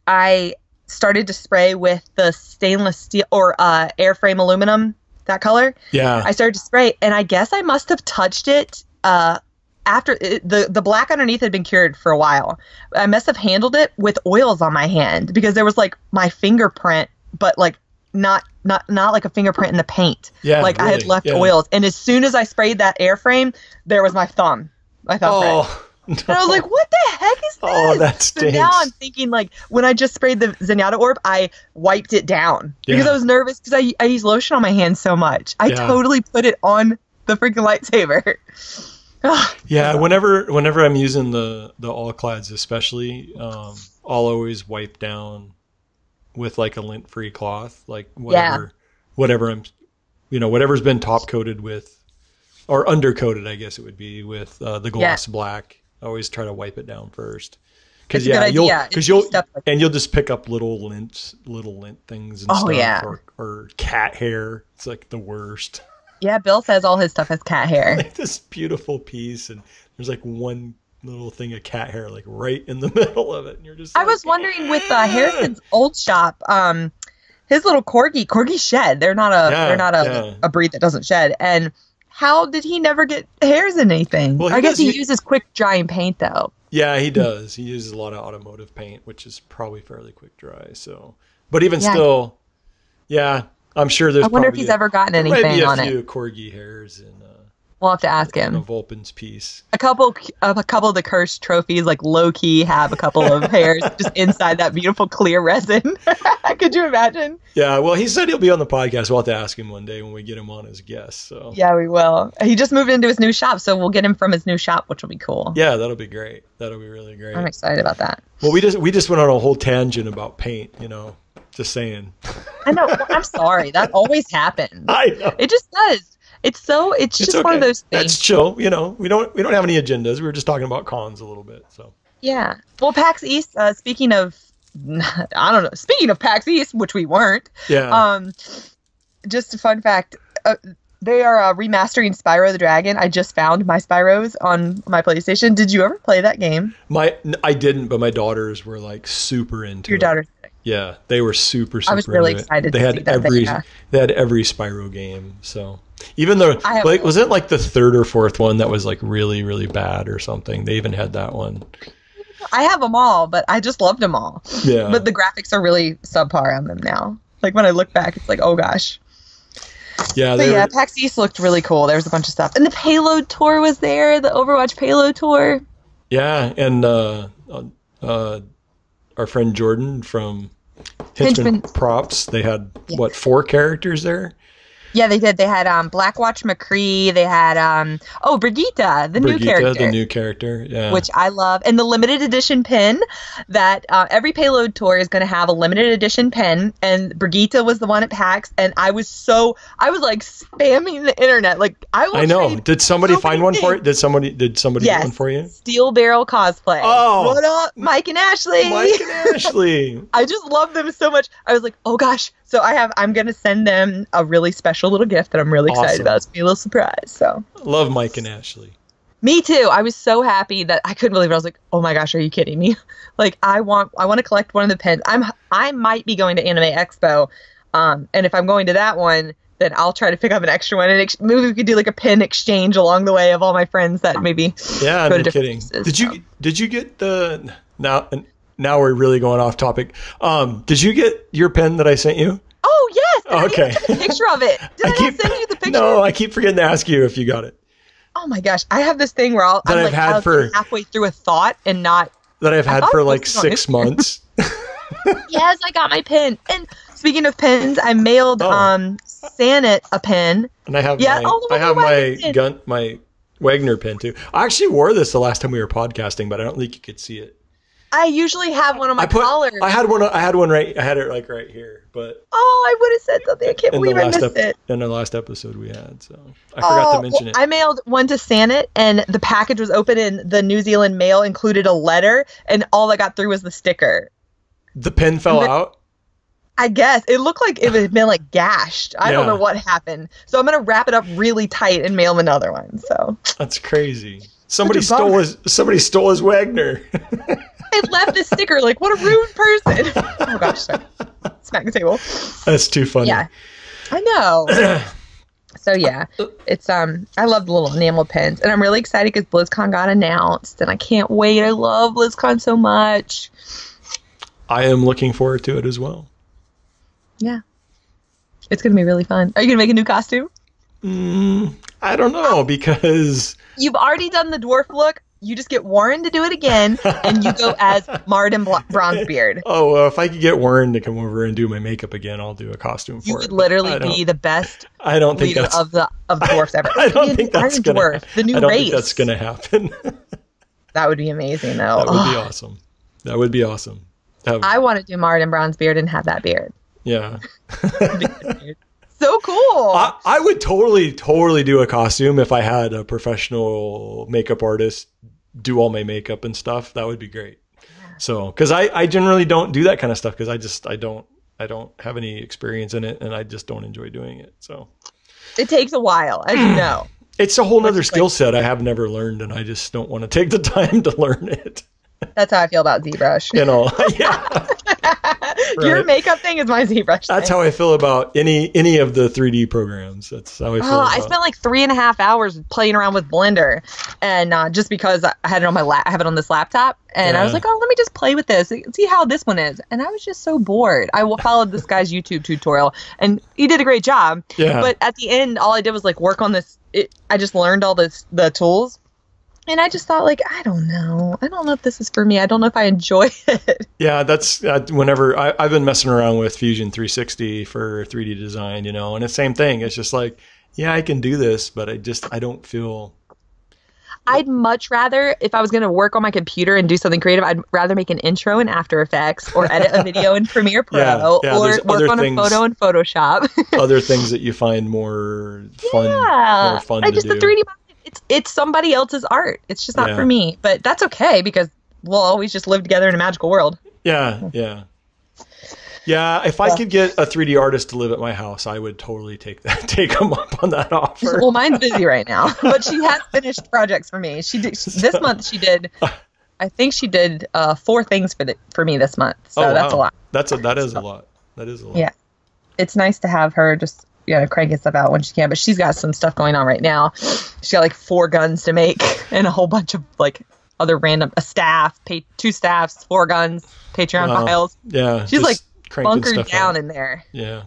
I started to spray with the stainless steel or airframe aluminum, that color. Yeah. I started to spray, and I guess I must have touched it after the black underneath had been cured for a while. I must have handled it with oils on my hand because there was like my fingerprint, but like not like a fingerprint in the paint. Yeah. Like really, I had left oils, and as soon as I sprayed that airframe, there was my thumb. My thumbprint. No. And I was like, what the heck is this? Oh, that stinks. So now I'm thinking, like, when I just sprayed the Zenyatta orb, I wiped it down because I was nervous because I use lotion on my hands so much. I totally put it on the freaking lightsaber. Yeah, whenever I'm using the All Clads especially, I'll always wipe down with like a lint-free cloth, like whatever I'm, whatever's been top coated with, or undercoated, I guess it would be with the gloss black. I always try to wipe it down first. Because you'll just pick up little lint things and stuff, or cat hair. It's like the worst. Yeah, Bill says all his stuff has cat hair. Like this beautiful piece, and there's like one little thing of cat hair like right in the middle of it, and you're just. I was wondering with Harrison's old shop, his little corgi shed. They're not a breed that doesn't shed, and how did he never get hairs in anything? Well, I guess he uses quick drying paint though. Yeah, he does. He uses a lot of automotive paint, which is probably fairly quick dry. So, but even still, I'm sure there's. I wonder if he's ever gotten anything on it. Maybe a few corgi hairs in. We'll have to ask him. A Vulpin's piece. A couple of the cursed trophies, like low key, have a couple of hairs just inside that beautiful clear resin. Could you imagine? Yeah, well, he said he'll be on the podcast. We'll have to ask him one day when we get him on as a guest. So yeah, we will. He just moved into his new shop, so we'll get him from his new shop, which will be cool. Yeah, that'll be great. That'll be really great. I'm excited about that. Well, we just went on a whole tangent about paint. Just saying. I know. Well, I'm sorry. That always happens. I know. It just does. It's just okay. One of those things. That's chill. We don't have any agendas. We were just talking about cons a little bit. So yeah. Well, PAX East. Speaking of PAX East, which we weren't. Yeah. Just a fun fact. They are remastering Spyro the Dragon. I just found my Spyros on my PlayStation. Did you ever play that game? I didn't, but my daughters were like super into it. Your daughters? Yeah, they were super. I was really excited. They had every Spyro game. So even though was it like the third or fourth one that was like really, really bad or something? They even had that one. I have them all, but I just loved them all. Yeah. But the graphics are really subpar on them now. Like when I look back, it's like, oh gosh. Yeah. PAX East looked really cool. There was a bunch of stuff, and the Payload Tour was there. The Overwatch Payload Tour. Yeah, and our friend Jordan from Henchman Props. They had 4 characters there? Yeah, they did. They had Blackwatch McCree. They had Brigitte, the new character. Yeah, which I love, and the limited edition pin. That every Payload Tour is going to have a limited edition pin, and Brigitte was the one at PAX, and I was like spamming the internet. Like I know. Did somebody find one for you? Did somebody get one for you? Steel Barrel Cosplay. Oh, what up, Mike and Ashley? I just love them so much. I was like, oh gosh. So I'm going to send them a really special little gift that I'm really excited about. It's going to be a little surprise. So love Mike and Ashley. Me too. I was so happy that I couldn't believe it. I was like, oh my gosh, are you kidding me? Like I want to collect one of the pins. I might be going to Anime Expo. And if I'm going to that one, then I'll try to pick up an extra one. And maybe we could do like a pin exchange along the way of all my friends that maybe go to different places. Did you get the now we're really going off topic. Did you get your pen that I sent you? Oh, yes. Okay. I took a picture of it. Did I not send you the picture? No, I keep forgetting to ask you if you got it. Oh my gosh. I have this thing where I'll halfway through a thought and not. That I've had for like 6 months. Yes, I got my pen. And speaking of pens, I mailed Sanet a pen. And I have my Wagner pen too. I actually wore this the last time we were podcasting, but I don't think you could see it. I usually have one on my collar. I had one right. I had it like right here, but I would have said something. I can't believe I missed it. In the last episode we had, so I forgot to mention it. I mailed one to Sanet, and the package was open, and the New Zealand mail included a letter, and all I got through was the sticker. The pen fell out. I guess it looked like it had been like gashed. I don't know what happened, so I'm gonna wrap it up really tight and mail him another one. So that's crazy. Somebody stole his Wagner. I left the sticker. Like, what a rude person. Oh gosh, sorry. Smack the table. That's too funny. Yeah, I know. So yeah, it's I love the little enamel pins, and I'm really excited because BlizzCon got announced, and I can't wait. I love BlizzCon so much. I am looking forward to it as well. Yeah, it's gonna be really fun. Are you gonna make a new costume? I don't know, because you've already done the dwarf look. You just get Warren to do it again, and you go as Martin Bronzebeard. Oh, well, if I could get Warren to come over and do my makeup again, I'll do a costume for it. You would literally be the best I don't think that's, of dwarfs ever. I don't think that's going to happen. The new race. Think that's going to happen. That would be amazing, though. That would be awesome. That would be awesome. I want to do Martin Bronzebeard and have that beard. Yeah. So cool. I would totally do a costume if I had a professional makeup artist do all my makeup and stuff. That would be great. So, because I generally don't do that kind of stuff because I don't have any experience in it and I just don't enjoy doing it. So it takes a while, as you know. It's a whole nother skill set I have never learned, and I just don't want to take the time to learn it. That's how I feel about ZBrush. Yeah. Your makeup thing is my ZBrush. That's how I feel about any of the 3D programs. That's how I feel. I spent like 3.5 hours playing around with Blender, and just because I had it on I have it on this laptop, and I was like, oh, let me just play with this, see how this one is, and I was just so bored. I followed this guy's YouTube tutorial, and he did a great job. Yeah. But at the end, all I did was like work on this. I just learned all the tools. And I just thought, like, I don't know if this is for me. I don't know if I enjoy it. Yeah, that's whenever I've been messing around with Fusion 360 for 3D design, and it's the same thing. It's just like, yeah, I can do this, but I don't feel. I'd much rather, if I was going to work on my computer and do something creative, I'd rather make an intro in After Effects or edit a video in Premiere Pro or work on a photo in Photoshop. Other things that you find more fun to do. The 3D. It's somebody else's art. It's just not for me. But that's okay because we'll always just live together in a magical world. Yeah. If I could get a 3D artist to live at my house, I would totally take them up on that offer. Well, mine's busy right now, but she has finished projects for me. This month she did. I think she did 4 things for me this month. So that's a lot. That is a lot. That is a lot. Yeah, it's nice to have her just cranking stuff out when she can, but she's got some stuff going on right now. She's got like 4 guns to make and a whole bunch of like other random staff, 2 staffs, 4 guns, Patreon files. Yeah, she's like bunkered down in there. Yeah.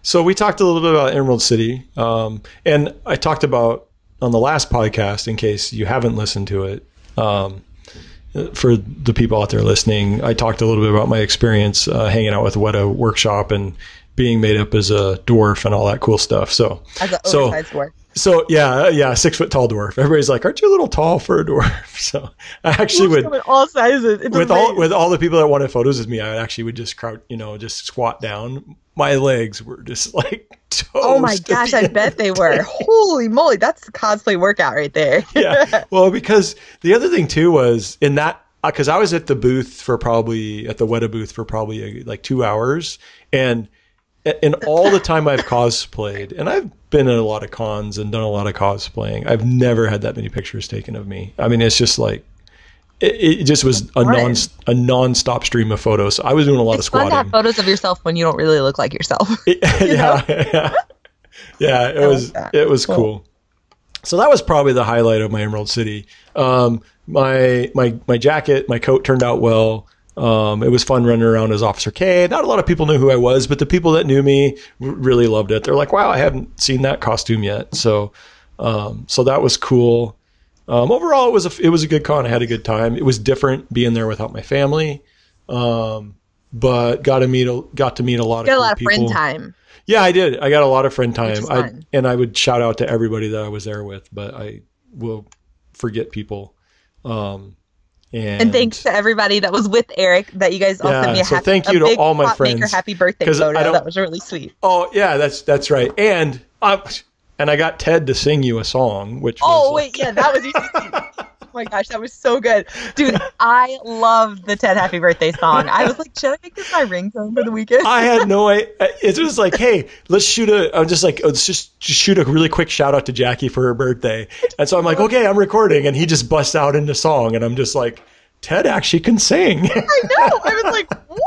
So we talked a little bit about Emerald City, and I talked about on the last podcast, in case you haven't listened to it, for the people out there listening, I talked a little bit about my experience hanging out with Weta Workshop and being made up as a dwarf and all that cool stuff. So as an oversized dwarf. So yeah, 6 foot tall dwarf. Everybody's like, "Aren't you a little tall for a dwarf?" So I actually would all sizes. With all the people that wanted photos with me, I would just crouch, just squat down. My legs were just like toast. Oh my gosh, I bet they were. Holy moly, that's the cosplay workout right there. Yeah. Well, because the other thing too was in that, because I was at the Weta booth for probably like 2 hours, and in all the time I've cosplayed, and I've been at a lot of cons and done a lot of cosplaying, I've never had that many pictures taken of me. I mean, it's just like, it just was a non-stop stream of photos. I was doing a lot of squatting. It's fun to have photos of yourself when you don't really look like yourself. Yeah, it was cool. So that was probably the highlight of my Emerald City. My jacket, my coat turned out well. It was fun running around as Officer K. Not a lot of people knew who I was, but the people that knew me really loved it. They're like, "Wow, I haven't seen that costume yet." So that was cool. Overall, it was a good con. I had a good time. It was different being there without my family, but got to meet a lot of cool people. Got a lot of friend time. Yeah, I did. I got a lot of friend time. I would shout out to everybody that I was there with, but I will forget people. And thanks to everybody that was with Eric that you guys all sent me thank you to all my friends. Maker happy birthday photo. That was really sweet. Oh yeah, that's right. And I got Ted to sing you a song, which that was easy. Oh my gosh, that was so good. Dude, I love the Ted Happy Birthday song. I was like, should I make this my ringtone for the weekend? I had no idea. It was like, hey, let's shoot just shoot a really quick shout out to Jackie for her birthday. And so I'm like, okay, I'm recording. And he just busts out into song. And I'm just like, Ted actually can sing. I know. I was like, what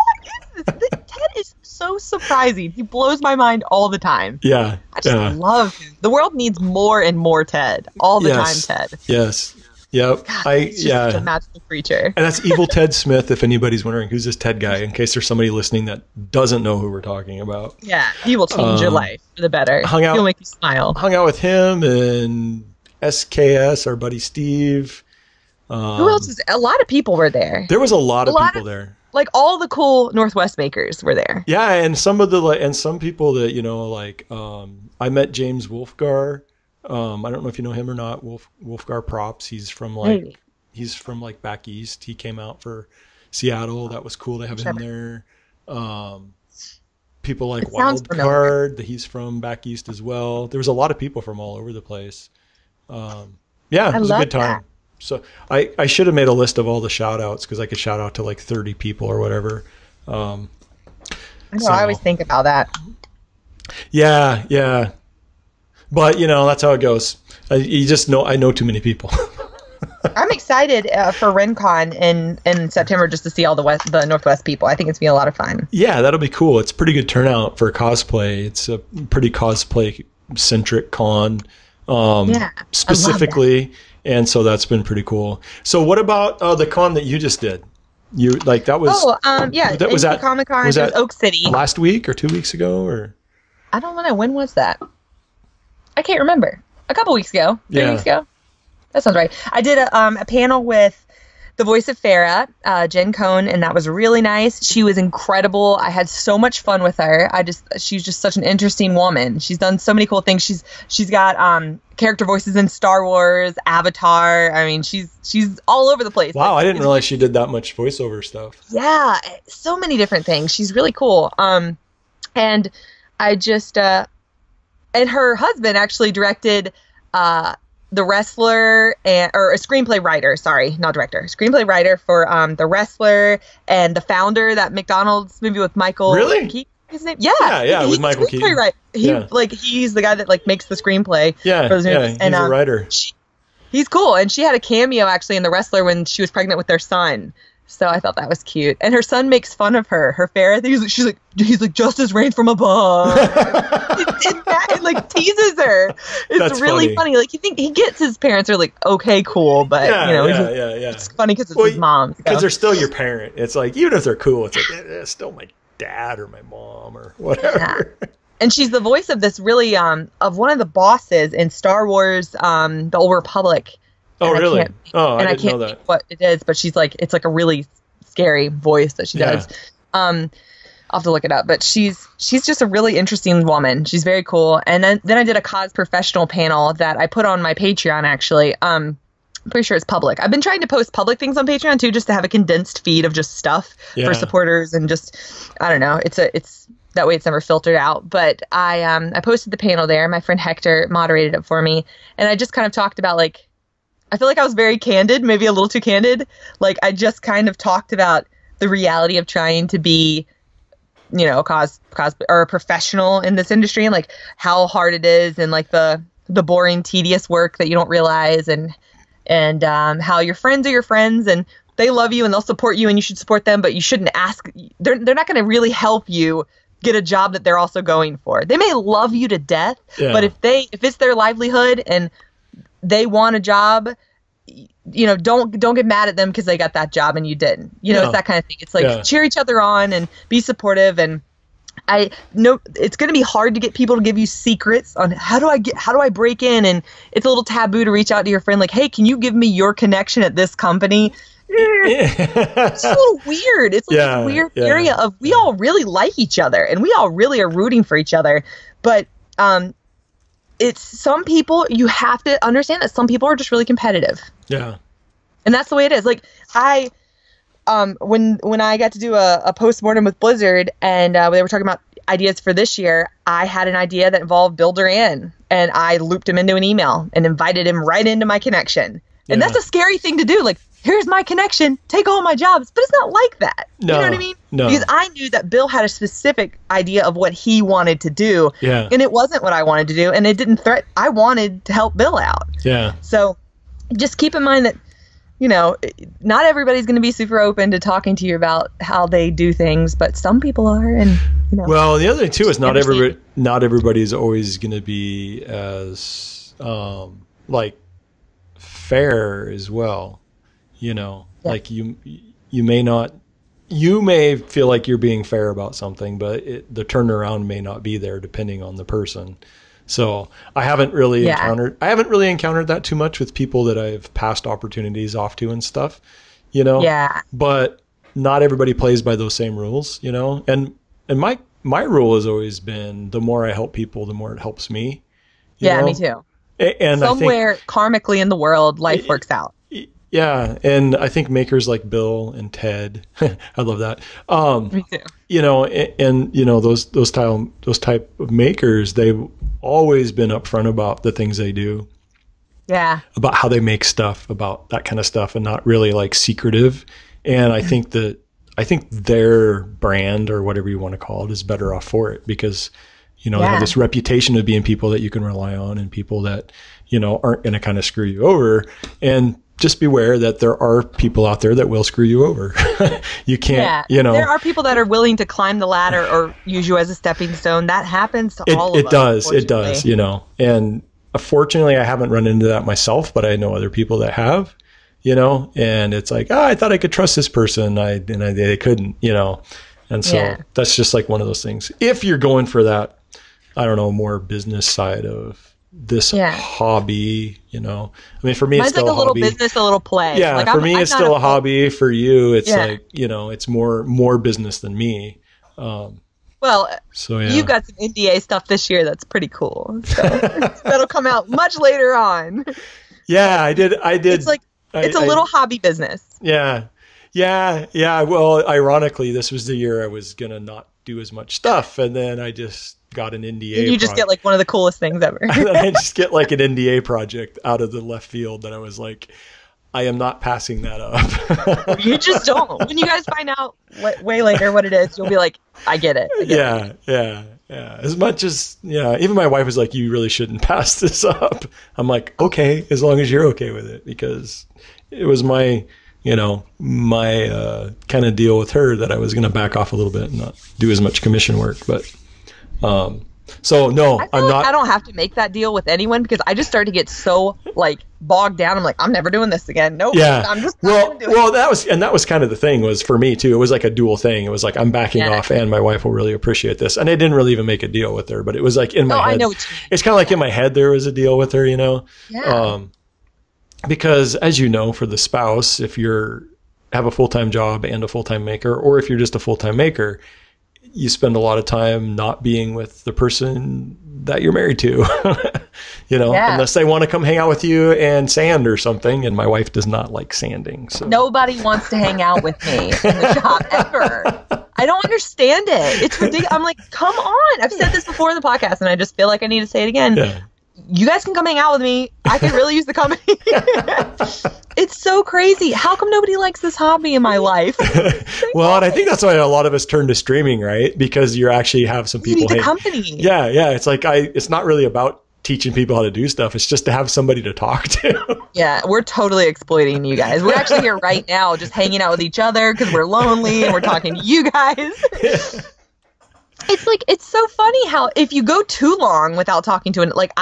is this? Ted is so surprising. He blows my mind all the time. Yeah. I just love him. The world needs more and more Ted. All the time, Ted. Yes. Yep. God, he's just such a magical creature. And that's Evil Ted Smith, if anybody's wondering who's this Ted guy, in case there's somebody listening that doesn't know who we're talking about. Yeah, he will change your life for the better. He'll make you smile. Hung out with him and SKS, our buddy Steve. Who else is? A lot of people were there. There was a lot of people there. Like all the cool Northwest makers were there. Yeah, and some people that I met James Wolfgar. I don't know if you know him or not. Wolfgar Props. He's from back east. He came out for Seattle. That was cool to have him there. People like Wildcard. He's from back east as well. There was a lot of people from all over the place. It was a good time. So I should have made a list of all the shout outs because I could shout out to like 30 people or whatever. I know, I always think about that. Yeah. But, that's how it goes. You just know, I know too many people. I'm excited for RenCon in September just to see all the Northwest people. I think it's going to be a lot of fun. Yeah, that'll be cool. It's a pretty good turnout for cosplay. It's a pretty cosplay-centric con specifically. And so that's been pretty cool. So what about the con that you just did? That was... that was at Comicon. Was that Oak City. Last week or 2 weeks ago? Or I don't know. When was that? I can't remember. A couple weeks ago. 3 weeks ago. That sounds right. I did a panel with the voice of Farrah, Jen Cohn, and that was really nice. She was incredible. I had so much fun with her. She's just such an interesting woman. She's done so many cool things. She's got character voices in Star Wars, Avatar. I mean, she's all over the place. Wow, I didn't realize she did that much voiceover stuff. Yeah, so many different things. She's really cool. And I just and her husband actually directed The Wrestler or a screenplay writer, sorry, not director, screenplay writer for The Wrestler and The Founder, that McDonald's movie with Michael. Really? Keaton, his name? Yeah, with Michael Keaton. Right. He's the guy that makes the screenplay. Yeah, for those movies. He's a writer. He's cool, and she had a cameo actually in The Wrestler when she was pregnant with their son. So I thought that was cute. And her son makes fun of her Farrah. He's like, justice reigns from above. and teases her. It's That's really funny. Like, you think he gets his parents are like, okay, cool. But, it's funny because it's his mom. Because they're still your parent. It's like, even if they're cool, it's like, it's still my dad or my mom or whatever. Yeah. And she's the voice of this really, of one of the bosses in Star Wars, The Old Republic. Oh, really? I didn't know that. What it is, but it's like a really scary voice that she does. I'll have to look it up, but she's just a really interesting woman. She's very cool. And then I did a cos professional panel that I put on my Patreon, actually. I'm pretty sure it's public. I've been trying to post public things on Patreon too, just to have a condensed feed of just stuff for supporters and just, I don't know. It's that way it's never filtered out. But I posted the panel there. My friend Hector moderated it for me. And I just kind of talked about I feel like I was very candid, maybe a little too candid. Like, I just kind of talked about the reality of trying to be, a or a professional in this industry, and how hard it is, and the boring, tedious work that you don't realize, and how your friends are your friends, and they love you and they'll support you, and you should support them, but you shouldn't ask. They're not going to really help you get a job that they're also going for. They may love you to death, but if it's their livelihood and they want a job, don't get mad at them because they got that job and you didn't. It's that kind of thing. It's cheer each other on and be supportive. And I know it's going to be hard to get people to give you secrets on how do I break in, and it's a little taboo to reach out to your friend like, hey, can you give me your connection at this company? It's a little weird. It's this weird area of we all really like each other and we all really are rooting for each other, but it's some people, you have to understand that some people are just really competitive. Yeah. And that's the way it is. Like, I, when I got to do a postmortem with Blizzard and they were talking about ideas for this year, I had an idea that involved Bill Duran, and I looped him into an email and invited him right into my connection. And that's a scary thing to do. Like, here's my connection, take all my jobs. But it's not like that. No, you know what I mean? No. Because I knew that Bill had a specific idea of what he wanted to do. Yeah. And it wasn't what I wanted to do. And it didn't I wanted to help Bill out. Yeah. So just keep in mind that, not everybody's going to be super open to talking to you about how they do things, but some people are. And, Well, the other thing too is not everybody's always going to be as, fair as well. Like you may feel like you're being fair about something, but the turnaround may not be there depending on the person. So I haven't really encountered that too much with people that I've passed opportunities off to and stuff, Yeah. But not everybody plays by those same rules, and my rule has always been the more I help people, the more it helps me. Yeah, me too. And somewhere karmically in the world, life works out. Yeah, and I think makers like Bill and Ted, I love that. Me too. Those type of makers, they've always been upfront about the things they do, Yeah. About how they make stuff, about that kind of stuff, and not really like secretive. And I think their brand, or whatever you want to call it, is better off for it, because, you know, they have this reputation of being people that you can rely on, and people that, you know, aren't going to kind of screw you over. And just beware that there are people out there that will screw you over. You can't, you know. There are people that are willing to climb the ladder or use you as a stepping stone. That happens to all of us. It does, you know. And fortunately, I haven't run into that myself, but I know other people that have, you know. And it's like, I thought I could trust this person, they couldn't, you know. And so that's just like one of those things. If you're going for that, I don't know, more business side of this hobby, you know. I mean, for me, mine's it's still like a hobby. Little business, a little play. Yeah, like, for me, it's still a hobby. For you, it's like, you know, it's more business than me. Well, so you've got some NDA stuff this year that's pretty cool. So that'll come out much later on. Yeah, I did. It's like it's a little hobby business. Yeah. Well, ironically, this was the year I was gonna not do as much stuff, and then I just got an NDA. And you just get like one of the coolest things ever. And then I just get like an NDA project out of the left field that I was like, I am not passing that up. You just don't. When you guys find out way later what it is, you'll be like, I get it. Yeah. As much as, even my wife was like, you really shouldn't pass this up. I'm like, okay, as long as you're okay with it, because it was my kind of deal with her that I was going to back off a little bit and not do as much commission work. But, so no, I'm not. I don't have to make that deal with anyone, because I just started to get so like bogged down. I'm like, I'm never doing this again. Nope. Yeah. I'm just not gonna do it. that was kind of the thing, was for me too. It was like a dual thing. It was like, I'm backing off, and my wife will really appreciate this. And I didn't really even make a deal with her, but it was like in my head. I know what you mean. It's kind of like in my head there was a deal with her, you know. Yeah. Because as you know, for the spouse, if you're have a full-time job and a full-time maker, or if you're just a full-time maker, you spend a lot of time not being with the person that you're married to, you know, unless they want to come hang out with you and sand or something. And my wife does not like sanding. So nobody wants to hang out with me in the shop ever. I don't understand it. It's ridiculous. I'm like, come on. I've said this before in the podcast, and I just feel like I need to say it again. Yeah. You guys can come hang out with me. I can really use the company. It's so crazy. How come nobody likes this hobby in my life? Well, and I think that's why a lot of us turn to streaming, right? Because you actually have some people. You need the company. Yeah. It's like it's not really about teaching people how to do stuff. It's just to have somebody to talk to. Yeah, we're totally exploiting you guys. We're actually here right now just hanging out with each other because we're lonely and we're talking to you guys. Yeah. It's like, it's so funny how if you go too long without talking to like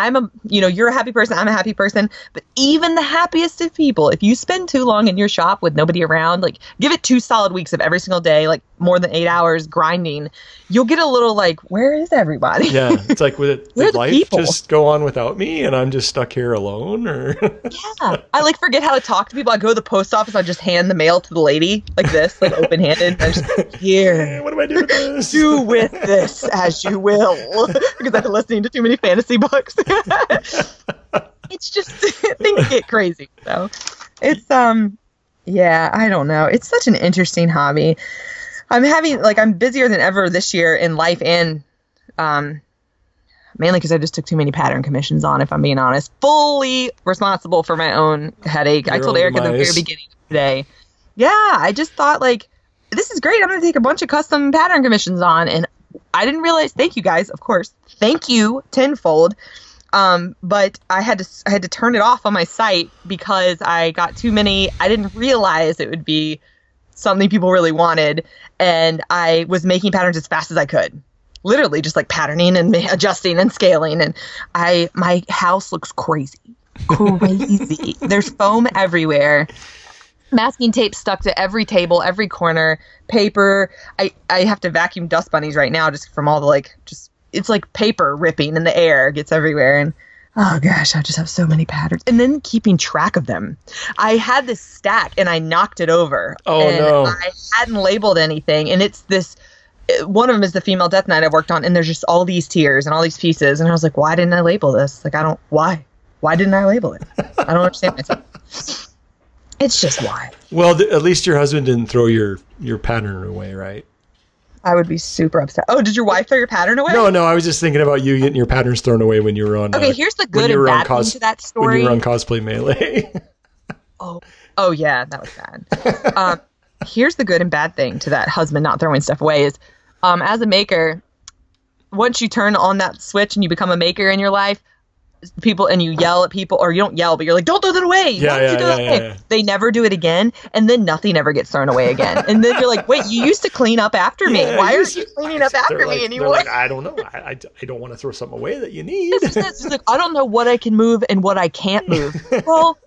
you're a happy person, I'm a happy person, but even the happiest of people, if you spend too long in your shop with nobody around, like give it 2 solid weeks of every single day, like more than 8 hours grinding, you'll get a little like, where is everybody? Yeah. It's like, did life people just go on without me and I'm just stuck here alone? Or yeah. I like forget how to talk to people. I go to the post office, I just hand the mail to the lady like this, like open handed. I just here. What do I do with this? Do with this as you will, because I've been listening to too many fantasy books. It's just things get crazy. So it's I don't know. It's such an interesting hobby. I'm busier than ever this year in life, and mainly because I just took too many pattern commissions on, if I'm being honest. Fully responsible for my own headache. I told Eric at the very beginning of today. Yeah, I just thought like, this is great. I'm going to take a bunch of custom pattern commissions on, and I didn't realize. Thank you guys, of course. Thank you tenfold. But I had to turn it off on my site because I got too many. I didn't realize it would be something people really wanted, and I was making patterns as fast as I could. Literally just like patterning and adjusting and scaling, and my house looks crazy. There's foam everywhere. Masking tape stuck to every table, every corner, paper. I have to vacuum dust bunnies right now just from all the it's like paper ripping in the air, gets everywhere. And oh gosh, I just have so many patterns. And then keeping track of them. I had this stack and I knocked it over. Oh no. I hadn't labeled anything. And it's this, one of them is the female Death Knight I've worked on. And there's just all these tiers and all these pieces. And I was like, why didn't I label this? Like, why didn't I label it? I don't understand myself. It's just why. Well, at least your husband didn't throw your pattern away, right? I would be super upset. Oh, did your wife throw your pattern away? No, I was just thinking about you getting your patterns thrown away when you were on. Okay, here's the good and bad thing to that story. When you were on Cosplay Melee. Oh yeah, that was bad. Here's the good and bad thing to that husband not throwing stuff away is, as a maker, once you turn on that switch and you become a maker in your life, people and you yell at people, or you don't yell, but you're like, don't throw that away. Yeah. They never do it again, and then nothing ever gets thrown away again. And then you're like, wait, you used to clean up after me. Why aren't you cleaning up after me anymore? Like, I don't know. I don't want to throw something away that you need. It's like, I don't know what I can move and what I can't move. Well,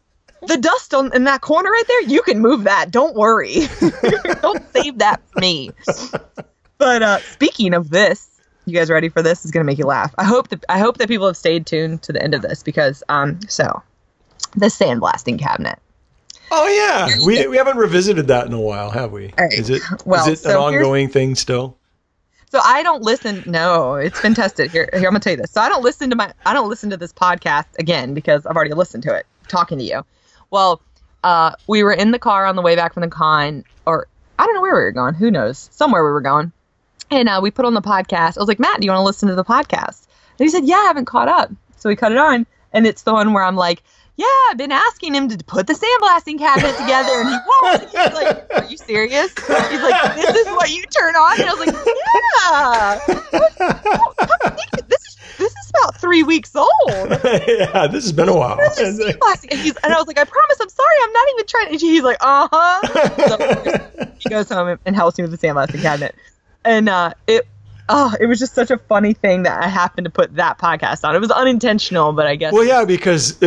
the dust in that corner right there, you can move that. Don't worry. Don't save that for me. But speaking of this, you guys ready for this? It's going to make you laugh. I hope that people have stayed tuned to the end of this because, the Sandblasting Cabinet. Oh, yeah. We haven't revisited that in a while, have we? Right. Is it an ongoing thing still? So I don't listen. No, it's been tested. Here, I'm going to tell you this. So I don't listen to this podcast again because I've already listened to it talking to you. Well, we were in the car on the way back from the con, or I don't know where we were going. Who knows? Somewhere we were going. And we put on the podcast. I was like, Matt, do you want to listen to the podcast? And he said, yeah, I haven't caught up. So we cut it on. And it's the one where I'm like, yeah, I've been asking him to put the Sandblasting Cabinet together. And he won't. And he's like, are you serious? He's like, this is what you turn on? And I was like, yeah. This is about 3 weeks old. Yeah, this has been a while. And I was like, I promise, I'm sorry, I'm not even trying. And he's like, So he goes home and helps me with the Sandblasting Cabinet. And it was just such a funny thing that I happened to put that podcast on. It was unintentional, but I guess. Well, yeah, because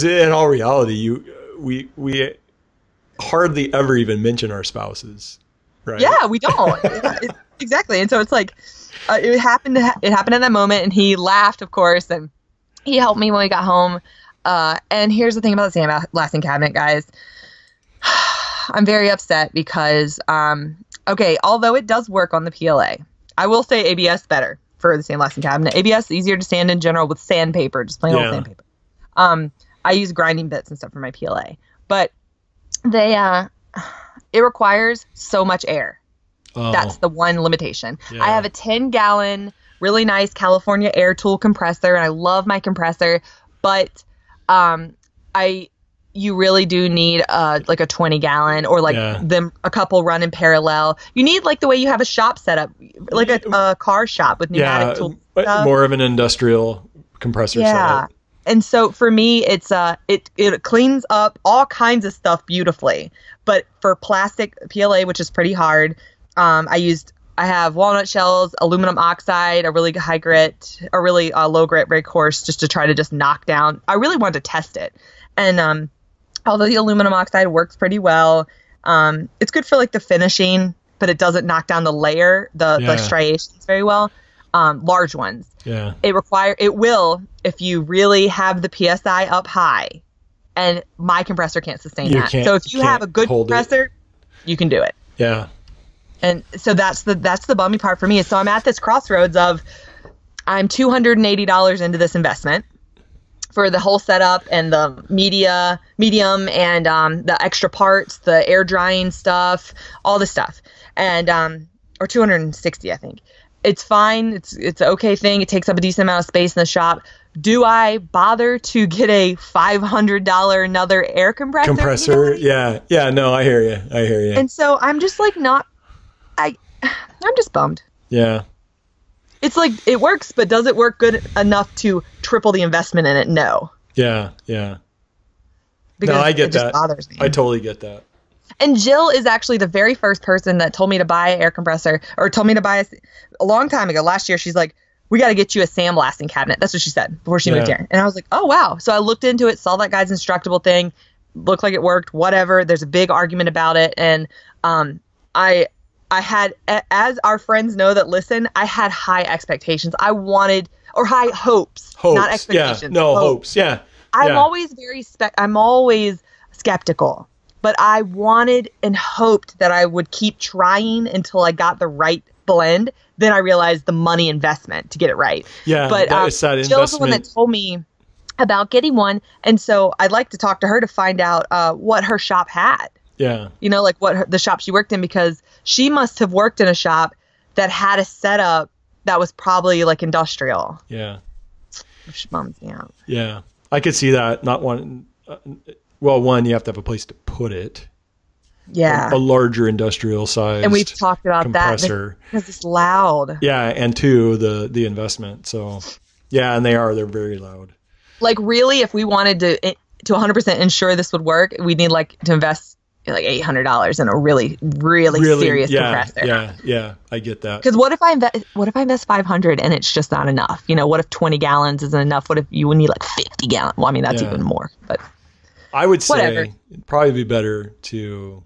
in all reality, we hardly ever even mention our spouses, right? Yeah, we don't. Exactly, and so it's like it happened in that moment, and he laughed, of course, and he helped me when we got home. And here's the thing about the Sandblasting Cabinet, guys. I'm very upset because. Okay, although it does work on the PLA, I will say ABS better for the Sandblasting Cabinet. ABS is easier to sand in general with sandpaper, just plain old sandpaper. I use grinding bits and stuff for my PLA, but it requires so much air. Oh. That's the one limitation. Yeah. I have a 10-gallon, really nice California air tool compressor, and I love my compressor, but you really do need like a 20-gallon or like them a couple run in parallel. You need like the way you have a shop set up, like a car shop with pneumatic tools. More of an industrial compressor setup. And so for me, it's it cleans up all kinds of stuff beautifully. But for plastic PLA, which is pretty hard, I have walnut shells, aluminum oxide, a really high grit, a really low grit, very coarse, just to try to just knock down. I really wanted to test it, and although the aluminum oxide works pretty well, it's good for like the finishing, but it doesn't knock down the layer, the striations very well. Large ones. Yeah. It will if you really have the PSI up high, and my compressor can't sustain that. So if you have a good compressor, you can do it. Yeah. And so that's the bummy part for me. So I'm at this crossroads of I'm $280 into this investment for the whole setup and the medium and the extra parts, the air drying stuff, all the stuff, and or 260, I think. It's fine. It's an okay thing. It takes up a decent amount of space in the shop. Do I bother to get a $500 another air compressor? Yeah. No, I hear you. And so I'm just like I'm just bummed. Yeah. It's like it works, but does it work good enough to triple the investment in it? No. Yeah. Because no, I get that. Bothers me. I totally get that. And Jill is actually the very first person that told me to buy an air compressor, or told me to buy a long time ago. Last year, she's like, we got to get you a Sandblasting cabinet. That's what she said before she moved here. And I was like, oh, wow. So I looked into it, saw that guy's instructable thing, looked like it worked, whatever. There's a big argument about it. And I had, as our friends know that listen, I had high expectations. I wanted, or high hopes, not expectations. Yeah. No, hopes. Yeah. I'm always I'm always skeptical, but I wanted and hoped that I would keep trying until I got the right blend. Then I realized the money investment to get it right. Yeah. But Jill's the one that told me about getting one. And so I'd like to talk to her to find out what her shop had. Yeah. You know, like the shop she worked in, because she must have worked in a shop that had a setup that was probably like industrial. Yeah. Which bums me out. Yeah. I could see that. Not one. Well, one, you have to have a place to put it. Yeah. A larger industrial size. And we've talked about compressor. That because it's loud. Yeah. And two, the investment. So, yeah. And they're very loud. Like, really, if we wanted to 100% ensure this would work, we'd need like to invest like $800 in a really serious compressor. Yeah, I get that. Because what if I invest 500 and it's just not enough? You know, what if 20 gallons isn't enough? What if you would need like 50 gallons? Well, I mean, that's even more. But I would say whatever. It'd probably be better to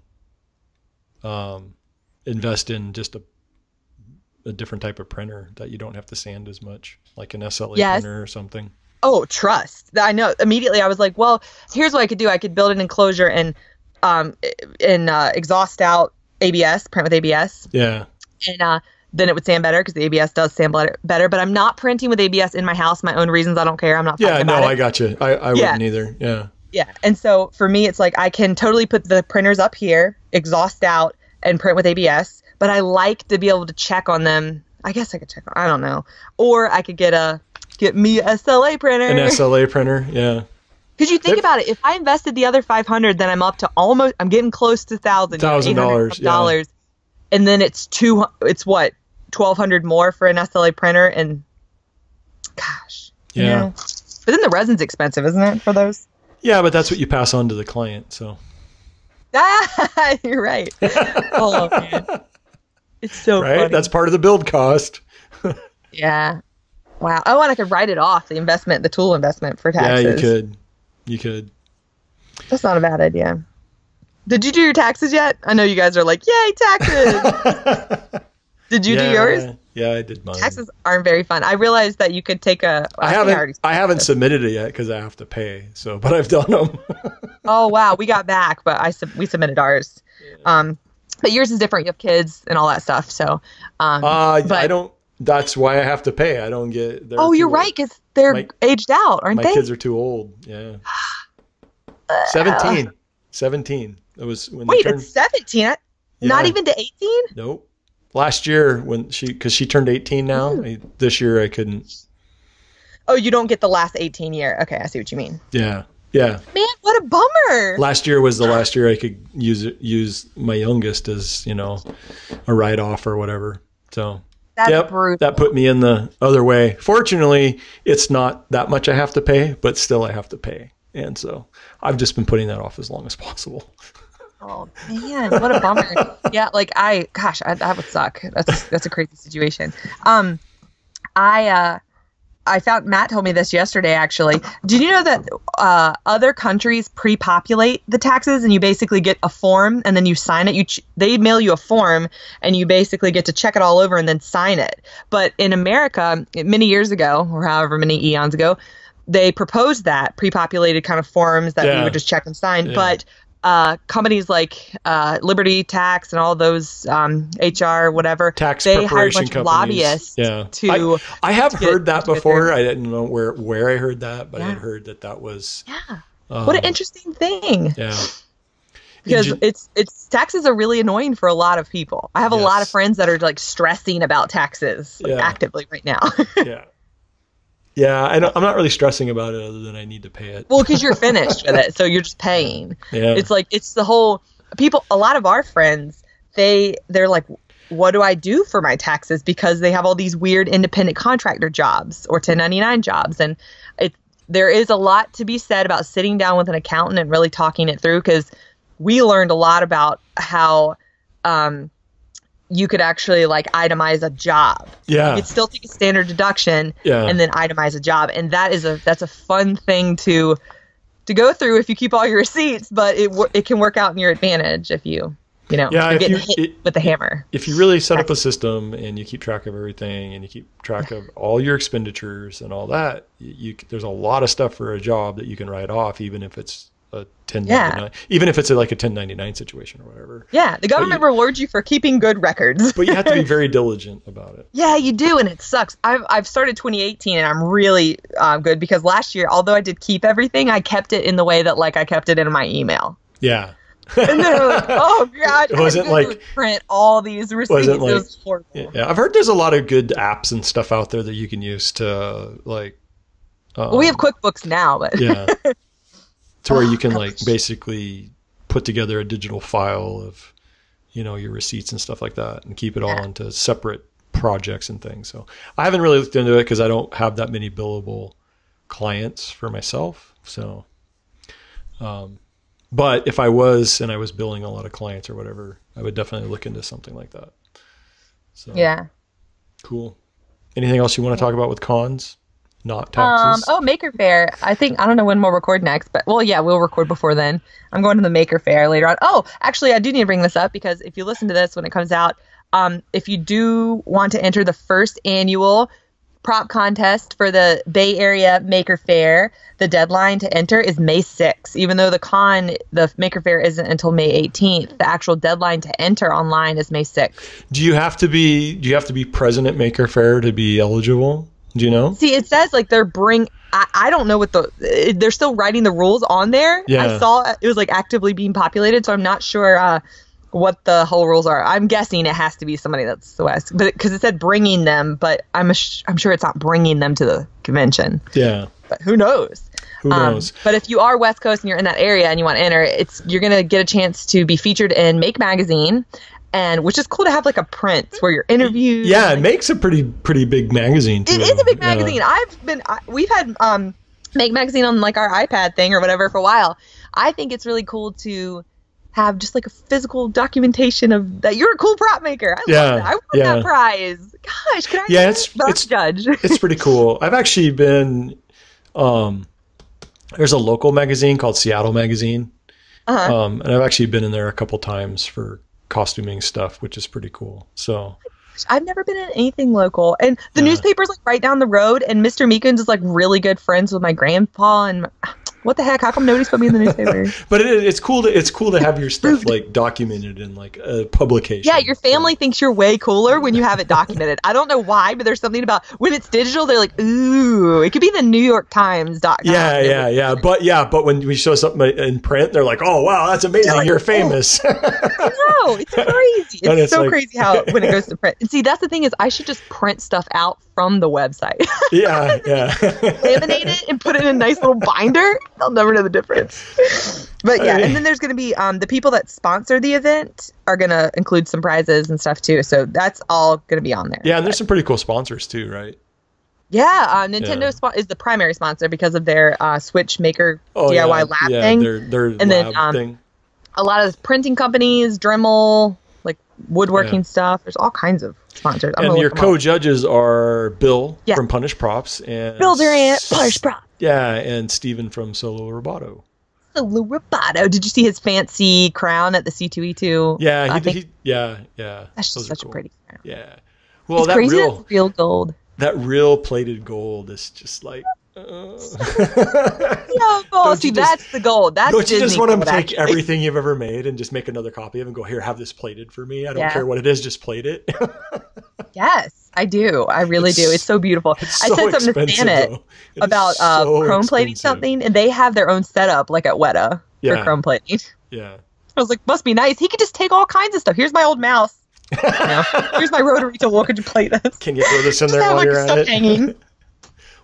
invest in just a different type of printer that you don't have to sand as much, like an SLA printer or something. Oh, trust. I know. Immediately, I was like, well, here's what I could do. I could build an enclosure and exhaust out ABS, print with ABS. Yeah. And then it would sand better because the ABS does sand better. But I'm not printing with ABS in my house. My own reasons. I don't care. I'm not. Yeah. No, I got you. I wouldn't either. Yeah. Yeah. And so for me, it's like I can totally put the printers up here, exhaust out, and print with ABS. But I like to be able to check on them. I guess I could check. I don't know. Or I could get me a SLA printer. An SLA printer. Yeah. Because you think about it, if I invested the other $500, then I'm up to I'm getting close to $1,000. Yeah. And then it's what, $1,200 more for an SLA printer, and gosh. Yeah. You know? But then the resin's expensive, isn't it, for those? Yeah, but that's what you pass on to the client, so. You're right. Oh, man. It's so funny. That's part of the build cost. Yeah. Wow. Oh, and I could write it off, the tool investment for taxes. Yeah, you could. That's not a bad idea. Did you do your taxes yet? I know you guys are like, yay, taxes. Did you do yours? Yeah, I did mine. Taxes aren't very fun. I realized that you could take I haven't submitted it yet because I have to pay. So, but I've done them. Oh, wow. We got back, but we submitted ours. Yeah. But yours is different. You have kids and all that stuff. So, but I don't. That's why I have to pay. I don't get. Oh, you're right, because they're aged out, aren't they? My kids are too old. Yeah. 17. 17. It was when. Wait, it's 17. Not even to 18. Nope. Last year because she turned 18 now. This year I couldn't. Oh, you don't get the last 18 year. Okay, I see what you mean. Yeah. Yeah. Man, what a bummer. Last year was the last year I could use my youngest as, a write-off or whatever. So. That's brutal. That put me in the other way. Fortunately, it's not that much I have to pay, but still I have to pay. And so I've just been putting that off as long as possible. Oh, man, what a bummer. Yeah, like that would suck. That's a crazy situation. I found, Matt told me this yesterday, actually. Did you know that other countries pre-populate the taxes and you basically get a form and then you sign it? They mail you a form and you basically get to check it all over and then sign it. But in America, many years ago, or however many eons ago, they proposed that pre-populated kind of forms that we would just check and sign. Yeah. But companies like Liberty Tax and all those HR whatever, they hired a bunch of lobbyists to. I have heard that before. I didn't know where I heard that, but I had heard that was. Yeah. What an interesting thing. Yeah. Because it's taxes are really annoying for a lot of people. I have a lot of friends that are like stressing about taxes actively right now. Yeah. Yeah, I'm not really stressing about it other than I need to pay it. Well, because you're finished with it, so you're just paying. Yeah. It's the whole people. A lot of our friends, they're like, what do I do for my taxes? Because they have all these weird independent contractor jobs or 1099 jobs, and there is a lot to be said about sitting down with an accountant and really talking it through. Because we learned a lot about how you could actually like itemize a job. Yeah. You could still take a standard deduction and then itemize a job. And that's a fun thing to go through if you keep all your receipts, but it can work out in your advantage if you get hit with the hammer. If you really set up a system and you keep track of everything and you keep track of all your expenditures and all that, there's a lot of stuff for a job that you can write off, even if it's a 1099, even if it's like a 1099 situation or whatever. Yeah, the government rewards you for keeping good records. But you have to be very diligent about it. Yeah, you do, and it sucks. I've started 2018, and I'm really good because last year, although I did keep everything, I kept it in the way that like I kept it in my email. Yeah. And they're like, oh god, it wasn't like print all these receipts. Wasn't like, it was horrible. Yeah, I've heard there's a lot of good apps and stuff out there that you can use to like. Well, we have QuickBooks now, but yeah, to where you can like basically put together a digital file of, your receipts and stuff like that, and keep it all into separate projects and things. So I haven't really looked into it because I don't have that many billable clients for myself. So, but if I was billing a lot of clients or whatever, I would definitely look into something like that. So yeah, cool. Anything else you want to talk about with cons? Not taxes. Maker Faire. I don't know when we'll record next, but we'll record before then. I'm going to the Maker Faire later on. Oh, actually, I do need to bring this up because if you listen to this when it comes out, if you do want to enter the first annual prop contest for the Bay Area Maker Faire, the deadline to enter is May 6th. Even though the Maker Faire isn't until May 18th, the actual deadline to enter online is May 6th. Do you have to be present at Maker Faire to be eligible? Do you know? See, it says like I don't know what they're still writing the rules on there. Yeah. I saw it was like actively being populated, so I'm not sure what the whole rules are. I'm guessing it has to be somebody that's the West, but because it said bringing them, but I'm sure it's not bringing them to the convention. Yeah. But who knows? Who knows? But if you are West Coast and you're in that area and you want to enter, you're gonna get a chance to be featured in Make Magazine. And which is cool to have like a print where you're interviewed. Yeah, it makes a pretty big magazine too. It is a big magazine. We've had Make Magazine on like our iPad thing or whatever for a while. I think it's really cool to have just like a physical documentation of that you're a cool prop maker. I love that. I want that prize. Gosh, can I it's judge? It's pretty cool. I've actually been there's a local magazine called Seattle Magazine. And I've actually been in there a couple times for costuming stuff, which is pretty cool. So I've never been in anything local, and the newspaper's like right down the road, and Mr. Meekins is like really good friends with my grandpa, and what the heck, how come nobody's put me in the newspaper? But it's cool to have your stuff like documented in like a publication. Yeah, your family thinks you're way cooler when you have it documented. I don't know why, but there's something about when it's digital, they're like, ooh, it could be the New York Times.com. Yeah. But when we show something in print, they're like, oh wow, that's amazing, like, you're famous. I know, it's crazy. It's so like, crazy how when it goes to print. And see, that's the thing is I should just print stuff out from the website. Yeah. Laminate it and put it in a nice little binder. I'll never know the difference. But yeah, and then there's going to be the people that sponsor the event are going to include some prizes and stuff too. So that's all going to be on there. Yeah, and there's some pretty cool sponsors too, right? Yeah, Nintendo is the primary sponsor because of their Switch Maker DIY lab thing. Their and lab thing. A lot of printing companies, Dremel, like woodworking stuff. There's all kinds of sponsors. And your co-judges are Bill from Punish Props and Bill Durant, Punish Props. Yeah, and Steven from Solo Roboto. Solo Roboto. Did you see his fancy crown at the C2E2? Yeah, yeah. That's just such a pretty crown. Yeah. Well, it's that crazy real gold. That real plated gold is just like. That's the gold. That's don't you Disney just want to take actually. everything you've ever made and just make another copy of it and go, here, have this plated for me. I don't care what it is, just plate it. Yes, I do. I really do. It's so beautiful. I said something to Janet about chrome plating something, and they have their own setup like at Weta for chrome plating. Yeah. I was like, must be nice. He could just take all kinds of stuff. Here's my old mouse. Here's my rotary tool. Could you plate this? Can you throw this in there while you're at it? Hanging.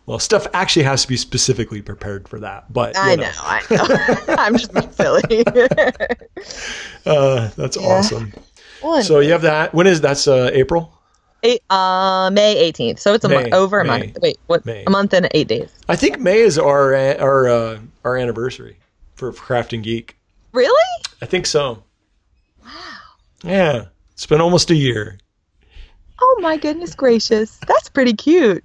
Well, stuff actually has to be specifically prepared for that, but I know. I'm just being silly. That's awesome. So you have that. When is that's April? May 18th. So it's over a month. Wait, what? May. A month and 8 days. I think May is our anniversary for Crafting Geek. Really? I think so. Wow. Yeah, it's been almost a year. Oh my goodness gracious, that's pretty cute.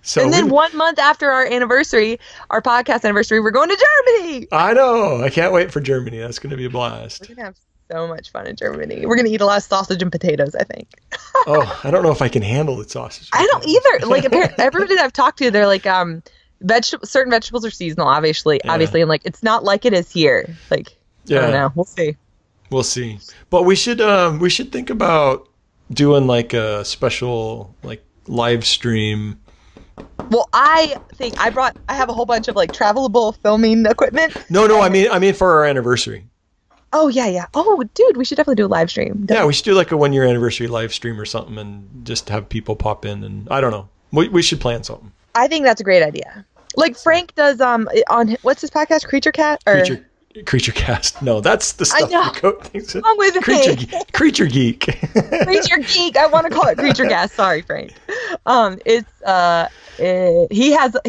So and then 1 month after our anniversary, our podcast anniversary, we're going to Germany. I know. I can't wait for Germany. That's going to be a blast. We're going to have so much fun in Germany. We're going to eat a lot of sausage and potatoes, I think. Oh, I don't know if I can handle the sausage. I don't either. Like everybody that I've talked to, they're like, certain vegetables are seasonal, obviously, and like it's not like it is here. Like, I don't know. We'll see. We'll see. But we should think about doing like a special like live stream. Well, I think I have a whole bunch of like travelable filming equipment. No, I mean for our anniversary. Oh, yeah. Oh, dude, we should definitely do a live stream. Yeah, we should do like a 1-year anniversary live stream or something and just have people pop in. And I don't know. We should plan something. I think that's a great idea. Like Frank does on what's his podcast? Creature Cat? Or Creature Cast. No, that's the stuff. I know. Wrong with Creature Geek. Creature Geek. Creature Geek. I want to call it Creature Cast. Sorry, Frank. He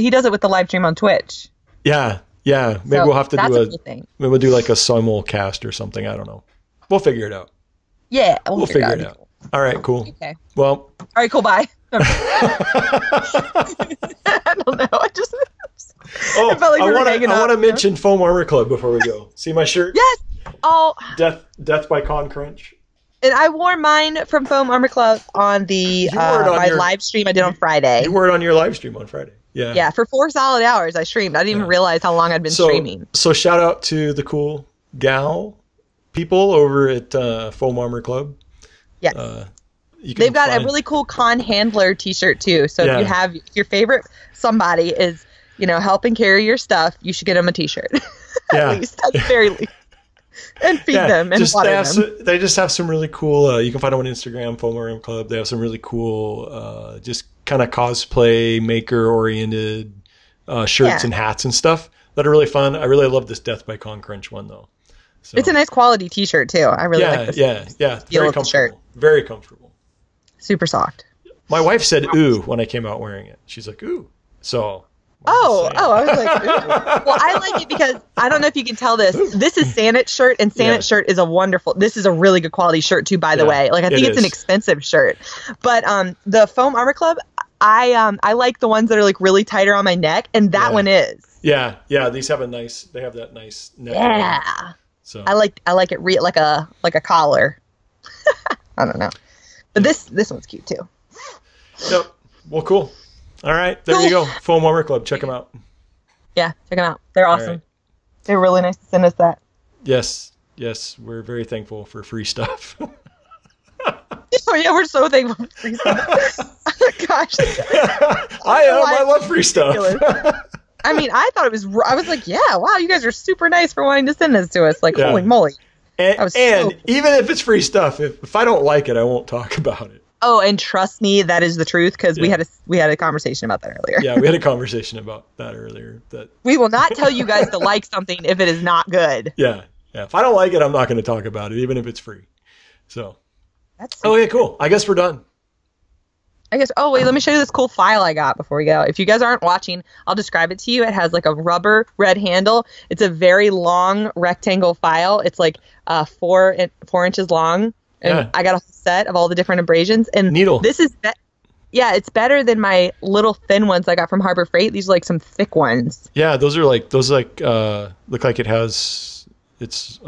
does it with the live stream on Twitch. Yeah. Maybe we'll have to do a thing. Maybe we'll do like a simulcast or something. I don't know. We'll figure it out. Yeah, we'll figure it out. All right, cool. Okay. Well. All right, cool. Bye. I don't know. I want to mention Foam Armor Club before we go. See my shirt? Yes. Oh. Death by Con Crunch. And I wore mine from Foam Armor Club on the my live stream I did on Friday. You wore it on your live stream on Friday. Yeah. Yeah, for 4 solid hours I streamed. I didn't even realize how long I'd been streaming. So shout out to the cool gal people over at Foam Armor Club. Yes. They've got a really cool con handler t-shirt too. So if your favorite somebody is, helping carry your stuff, you should get them a t-shirt. At least, at the very least. And feed them and water them. They just have some really cool, you can find them on Instagram, Foam Armor Club. They have some really cool, just kind of cosplay maker-oriented shirts and hats and stuff that are really fun. I really love this Death by Con Crunch one, though. So. It's a nice quality t-shirt, too. I really like this. Yeah. Very comfortable. Shirt. Very comfortable. Super soft. My wife said, ooh, when I came out wearing it. She's like, ooh. So... I was like, ooh. Well, I like it because I don't know if you can tell this. This is Sanet's shirt, and Sanet's shirt is this is a really good quality shirt too, by the way. Like I think it's an expensive shirt. But the Foam Armor Club, I like the ones that are like really tighter on my neck, and that one is. Yeah. These have they have that nice neck. Yeah. So I like it like a collar. I don't know. But this one's cute too. Yep. Well, cool. All right, there you go. Foam Armor Club. Check them out. Yeah, check them out. They're awesome. Right. They were really nice to send us that. Yes. We're very thankful for free stuff. Oh, yeah, we're so thankful for free stuff. Gosh. I love free stuff. I mean, I was like, yeah, wow, you guys are super nice for wanting to send this to us. Like, holy moly. And even if it's free stuff, if I don't like it, I won't talk about it. Oh, and trust me, that is the truth because we had a conversation about that earlier. Yeah, we had a conversation about that earlier. That we will not tell you guys to like something if it is not good. Yeah. If I don't like it, I'm not going to talk about it, even if it's free. So. Okay, cool. I guess we're done. Oh, wait, let me show you this cool file I got before we go. If you guys aren't watching, I'll describe it to you. It has like a rubber red handle. It's a very long rectangle file. It's like 4 inches long. And I got a whole set of all the different abrasions. And needle. This is, it's better than my little thin ones I got from Harbor Freight. These are like some thick ones. Yeah, those look like it's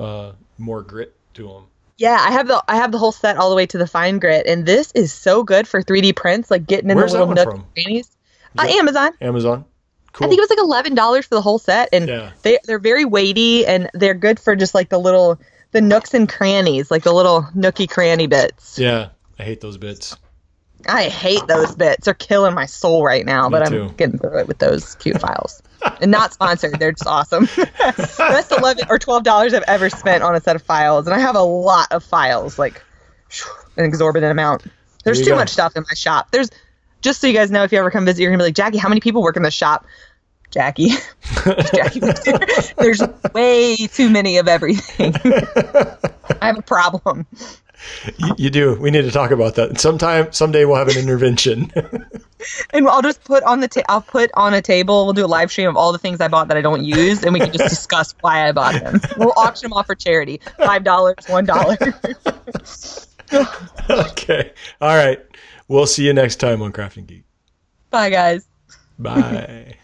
more grit to them. Yeah, I have the whole set all the way to the fine grit, and this is so good for 3D prints, like getting in the little nooks and crannies. Amazon. Cool. I think it was like $11 for the whole set, and they're very weighty, and they're good for just like the nooks and crannies, like the little nookie cranny bits. Yeah, I hate those bits. I hate those bits. They're killing my soul right now, but I'm getting through it with those cute files. And not sponsored. They're just awesome. Best $11 or $12 I've ever spent on a set of files. And I have a lot of files, like an exorbitant amount. There's too much stuff in my shop. Just so you guys know, if you ever come visit, you're going to be like, Jackie, how many people work in the shop? Jackie. There's way too many of everything. I have a problem. You do. We need to talk about that. And someday we'll have an intervention. And I'll just put on a table. We'll do a live stream of all the things I bought that I don't use, and we can just discuss why I bought them. We'll auction them off for charity. $5, $1. Okay. All right. We'll see you next time on Crafting Geek. Bye, guys. Bye.